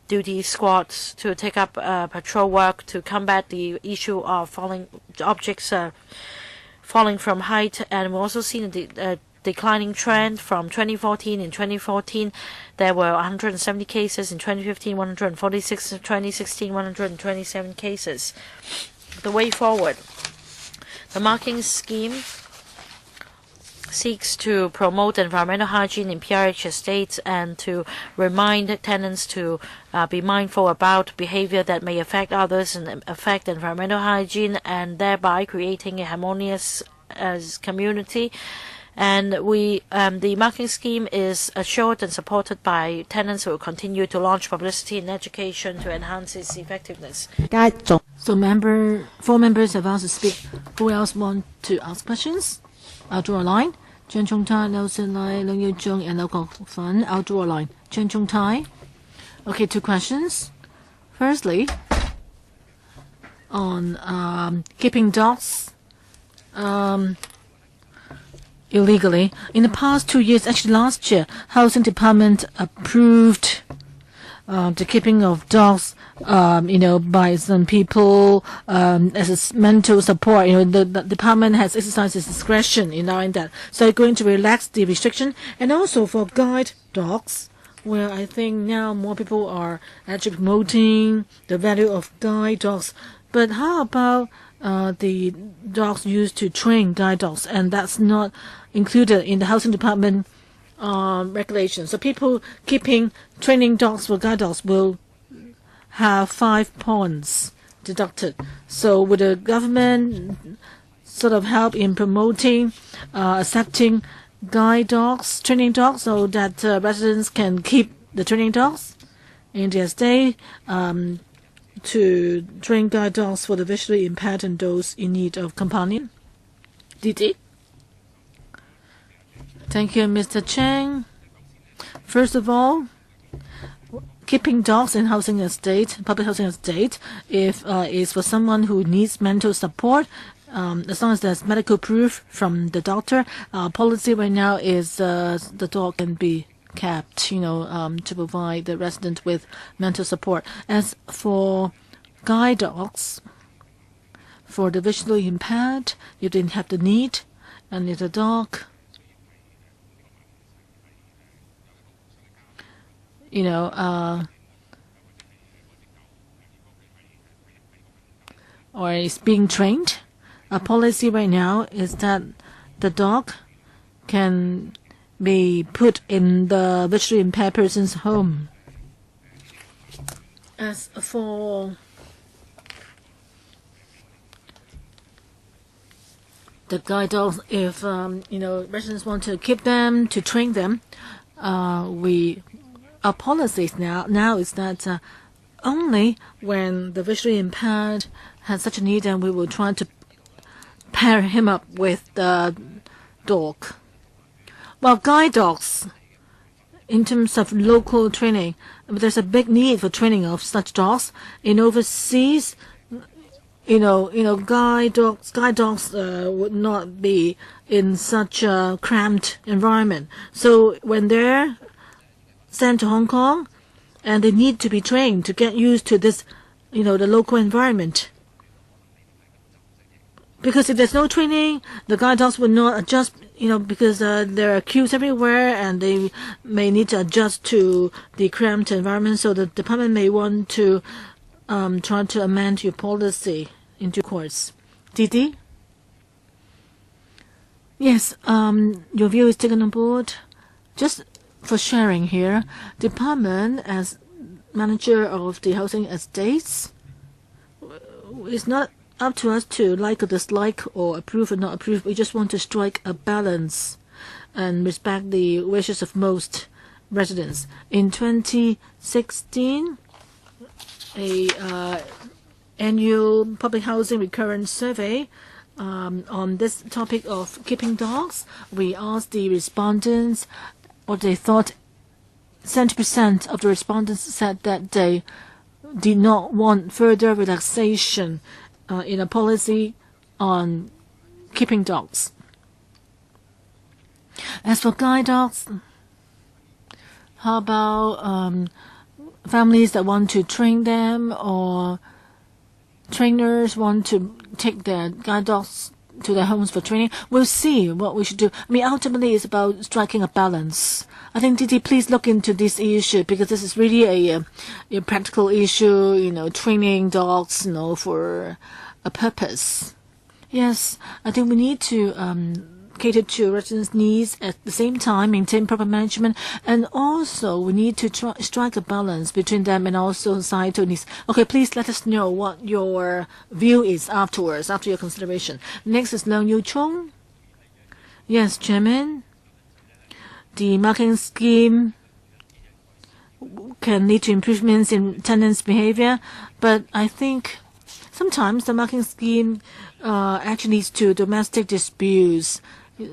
duty squads to take up patrol work to combat the issue of falling from height. And we also seen a declining trend from 2014. In 2014, there were 170 cases. In 2015, 146. In 2016, 127 cases. The way forward, the marking scheme seeks to promote environmental hygiene in PRH estates and to remind tenants to be mindful about behavior that may affect others and affect environmental hygiene, and thereby creating a harmonious community. And the marking scheme is assured and supported by tenants who will continue to launch publicity and education to enhance its effectiveness.
So 4 members have asked to speak. Who else want to ask questions? I'll draw a line. Hon LEUNG Che-cheung and Lau. I'll draw a line. Hon. Okay, 2 questions. Firstly, on keeping dogs illegally. In the past 2 years, actually last year, Housing Department approved the keeping of dogs, by some people as a mental support. The department has exercised its discretion in that. So they're going to relax the restriction. And also for guide dogs, where I think now more people are actually promoting the value of guide dogs. But how about the dogs used to train guide dogs? And that's not included in the Housing Department regulations. So people training dogs for guide dogs will have 5 points deducted. So would the government sort of help in promoting accepting guide dogs, training dogs, so that residents can keep the training dogs in their stay, to train guide dogs for the visually impaired and those in need of companion? Didi? Thank you, Mr. Cheng. First of all, keeping dogs in housing estate, public housing estate, if is for someone who needs mental support, as long as there's medical proof from the doctor. Policy right now is the dog can be kept, to provide the resident with mental support. As for guide dogs, for the visually impaired, you didn't have the need, and if the dog or is being trained, a policy right now is that the dog can be put in the visually impaired person's home. As for the guide dogs, if residents want to keep them, to train them, our policies now is that only when the visually impaired has such a need, then we will try to pair him up with the dog. Well, guide dogs, in terms of local training, there's a big need for training of such dogs. In overseas, guide dogs would not be in such a cramped environment. So when they're sent to Hong Kong, and they need to be trained to get used to this, the local environment. Because if there's no training, the guide dogs will not adjust, because there are queues everywhere, and they may need to adjust to the cramped environment. So the department may want to try to amend your policy in due course. Didi? Yes, your view is taken on board. Just for sharing here, department as manager of the housing estates, it's not up to us to like or dislike or approve or not approve. We just want to strike a balance and respect the wishes of most residents. In 2016, a annual public housing recurrence survey on this topic of keeping dogs, we asked the respondents what they thought. 70% of the respondents said that they did not want further relaxation in a policy on keeping dogs. As for guide dogs, how about families that want to train them, or trainers want to take their guide dogs to their homes for training? We'll see what we should do. I mean, ultimately, it's about striking a balance. I think, Didi, please look into this issue, because this is really a practical issue, training dogs, for a purpose. Yes, I think we need to cater to residents' needs, at the same time maintain proper management, and also we need to strike a balance between them and also societal needs. Okay, please let us know what your view is afterwards, after your consideration. Next is Leung Che-cheung. Yes, Chairman. The marking scheme can lead to improvements in tenants' behavior, but I think sometimes the marking scheme actually leads to domestic disputes.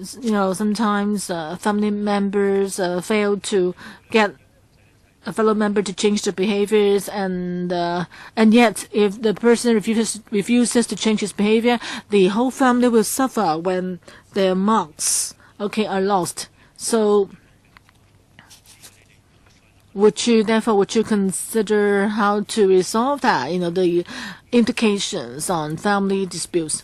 Sometimes family members fail to get a fellow member to change their behaviors, and yet if the person refuses to change his behavior, the whole family will suffer when their marks are lost. So would you consider how to resolve that, the implications on family disputes?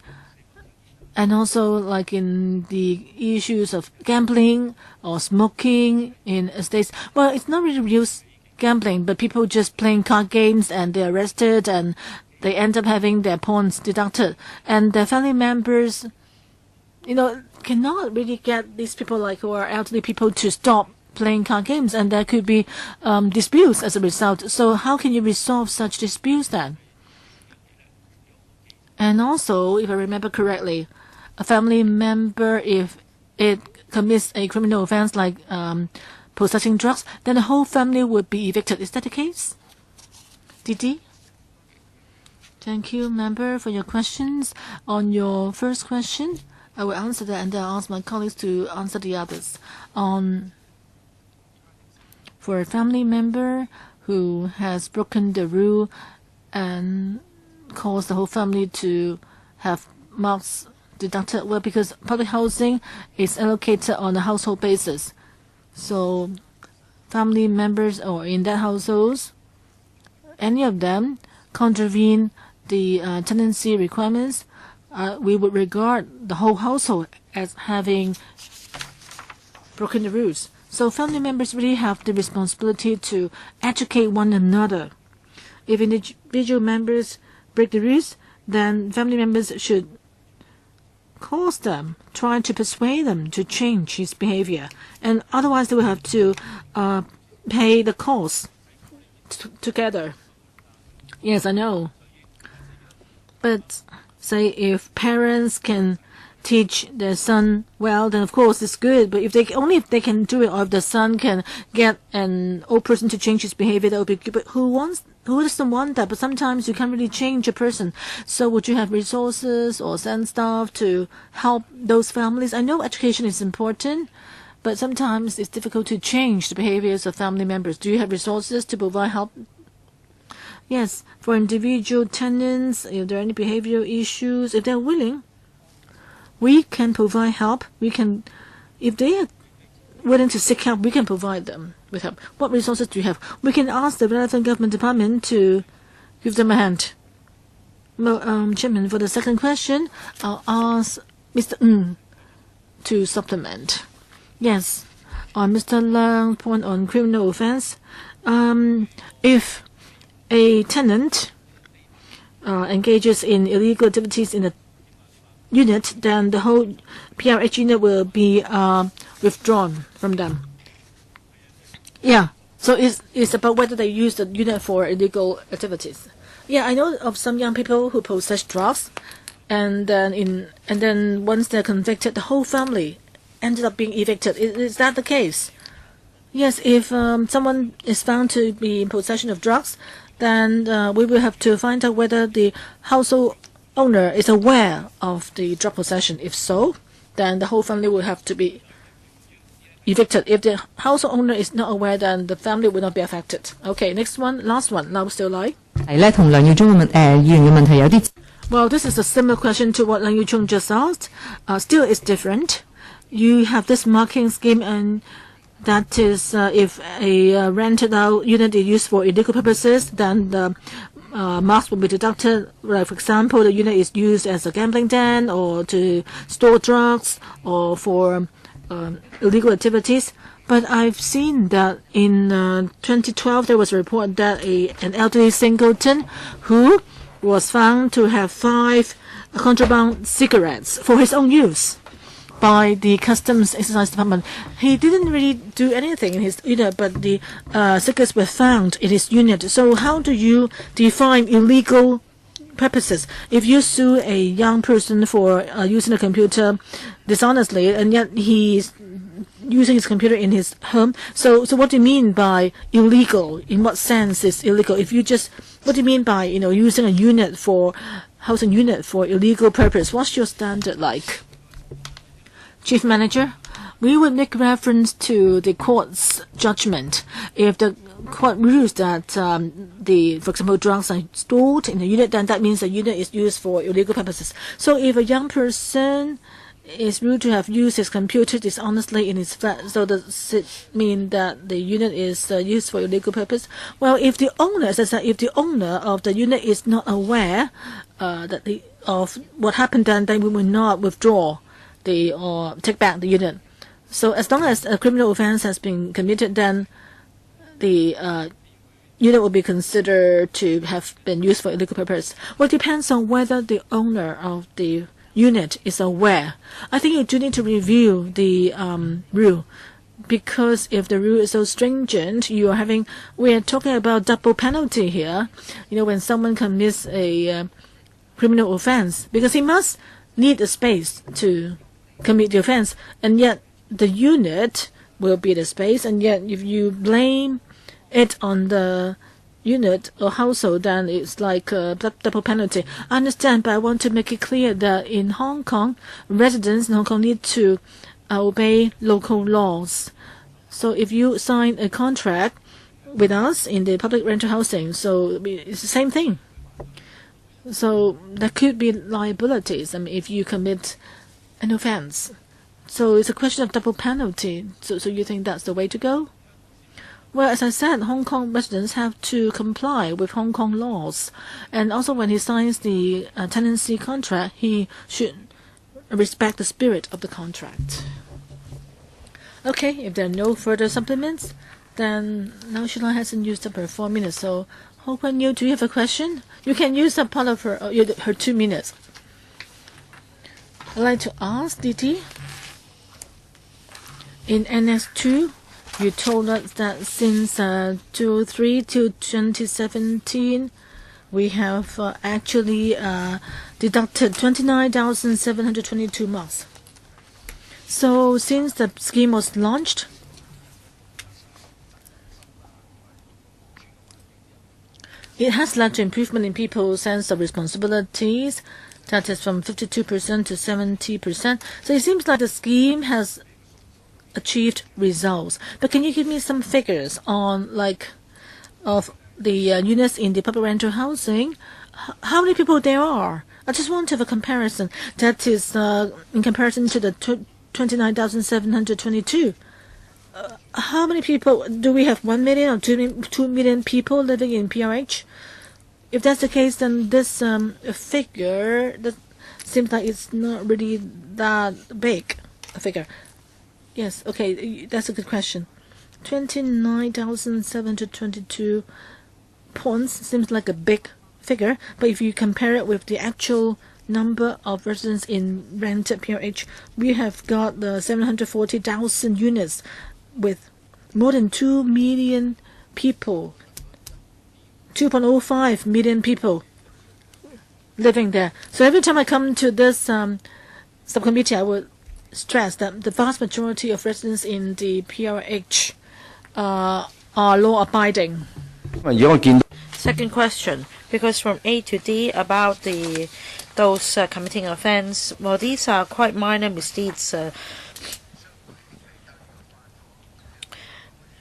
And also, like in the issues of gambling or smoking in estates, well, it's not really real gambling, but people just playing card games and they're arrested and they end up having their points deducted. And their family members, cannot really get these people, who are elderly people, to stop playing card games, and there could be disputes as a result. So how can you resolve such disputes then? And also, if I remember correctly, a family member, if it commits a criminal offense like possessing drugs, then the whole family would be evicted. Is that the case? Didi? Thank you, member, for your questions. On your first question, I will answer that, and then I'll ask my colleagues to answer the others. For a family member who has broken the rule and caused the whole family to have marks deducted, well, because public housing is allocated on a household basis. So family members, or in that households, any of them contravene the tenancy requirements, we would regard the whole household as having broken the rules. So family members really have the responsibility to educate one another. If individual members break the rules, then family members should calls them, try to persuade them to change his behavior, and otherwise they will have to pay the cost together. Yes, I know. But say if parents can teach their son well, then of course it's good. But if they can do it, or if the son can get an old person to change his behavior, that would be good. But who doesn't want that? But sometimes you can't really change a person. So would you have resources or send staff to help those families? I know education is important, but sometimes it's difficult to change the behaviors of family members. Do you have resources to provide help? Yes, for individual tenants, if there are any behavioral issues, if they're willing, we can provide help. If they are willing to seek help, we can provide them with help. What resources do you have? We can ask the relevant government department to give them a hand. Well, Chairman, for the second question, I'll ask Mr. Ng to supplement. Yes, on Mr. Leung's point on criminal offense, if a tenant engages in illegal activities in a unit, then the whole PRH unit will be withdrawn from them. Yeah, so it's about whether they use the unit for illegal activities. Yeah, I know of some young people who possess drugs, and then once they're convicted, the whole family ended up being evicted. Is that the case? Yes, if someone is found to be in possession of drugs, then we will have to find out whether the household owner is aware of the drug possession. If so, then the whole family will have to be evicted. If the household owner is not aware, then the family will not be affected. Okay, next one, last one. Now still like. Well, this is a similar question to what Leung Che-cheung just asked. Still, it's different. You have this marking scheme, and that is if a rented out unit is used for illegal purposes, then the marks will be deducted. Like, for example, the unit is used as a gambling den or to store drugs or for illegal activities. But I've seen that in 2012 there was a report that an elderly singleton who was found to have 5 contraband cigarettes for his own use by the Customs Exercise Department. He didn't really do anything in his unit, but the cigarettes were found in his unit. So how do you define illegal purposes? If you sue a young person for using a computer dishonestly, and yet he's using his computer in his home, so what do you mean by illegal? In what sense is illegal? What do you mean by using a unit for housing unit for illegal purpose? What's your standard like? Chief Manager, we would make reference to the court's judgment. If the court rules that for example, drugs are stored in the unit, then that means the unit is used for illegal purposes. So if a young person is ruled to have used his computer dishonestly in his flat, so does it mean that the unit is used for illegal purpose? Well, if the owner, as I said, if the owner of the unit is not aware of what happened, then we will not withdraw or take back the unit. So as long as a criminal offense has been committed, then the unit will be considered to have been used for illegal purpose. Well, it depends on whether the owner of the unit is aware. I think you do need to review the rule, because if the rule is so stringent, we are talking about double penalty here. When someone commits a criminal offense, because he must need a space to commit the offense, and yet the unit will be the space, and yet if you blame it on the unit or household, then it's like a double penalty. I understand, but I want to make it clear that in Hong Kong, residents in Hong Kong need to obey local laws. So if you sign a contract with us in the public rental housing, so it's the same thing. So there could be liabilities, if you commit an offense. So it's a question of double penalty. So you think that's the way to go? Well, as I said, Hong Kong residents have to comply with Hong Kong laws. And also when he signs the tenancy contract, he should respect the spirit of the contract. Okay, if there are no further supplements, then now Sheila hasn't used up her 4 minutes. So Ho Kwon Yew, do you have a question? You can use up part of her 2 minutes. I'd like to ask Didi, in Annex 2, you told us that since 2003 to 2017, we have actually deducted 29,722 marks. So since the scheme was launched, it has led to improvement in people's sense of responsibilities. That is from 52% to 70%. So it seems like the scheme has achieved results. But can you give me some figures on of the units in the public rental housing? How many people there are? I just want to have a comparison. That is in comparison to the 29,722. How many people do we have? 1 million or 2 million people living in PRH? If that's the case, then this figure that seems like it's not really that big a figure. Yes, okay, that's a good question. 29,722 points seems like a big figure, but if you compare it with the actual number of residents in rented PRH, we have got the 740,000 units with more than 2 million people, 2.05 million people living there. So every time I come to this subcommittee, I would stress that the vast majority of residents in the PRH are law-abiding.
Second question, because from A to D about those committing offence, well, these are quite minor misdeeds.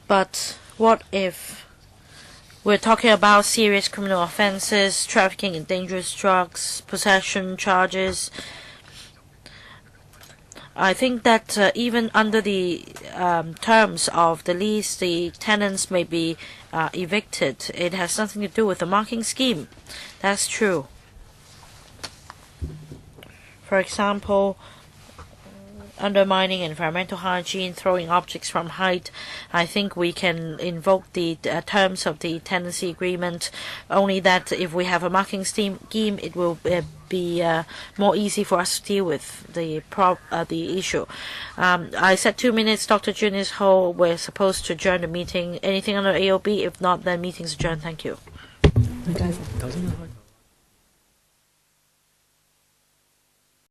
But what if we're talking about serious criminal offences, trafficking in dangerous drugs, possession charges? I think that even under the terms of the lease, the tenants may be evicted. It has nothing to do with the marking scheme. That's true. For example, undermining environmental hygiene, throwing objects from height. I think we can invoke the terms of the tenancy agreement. Only that if we have a marking scheme, it will be more easy for us to deal with the issue. I said 2 minutes. Dr. Junius Ho, we're supposed to adjourn the meeting. Anything under AOB? If not, then meeting's adjourned. Thank you.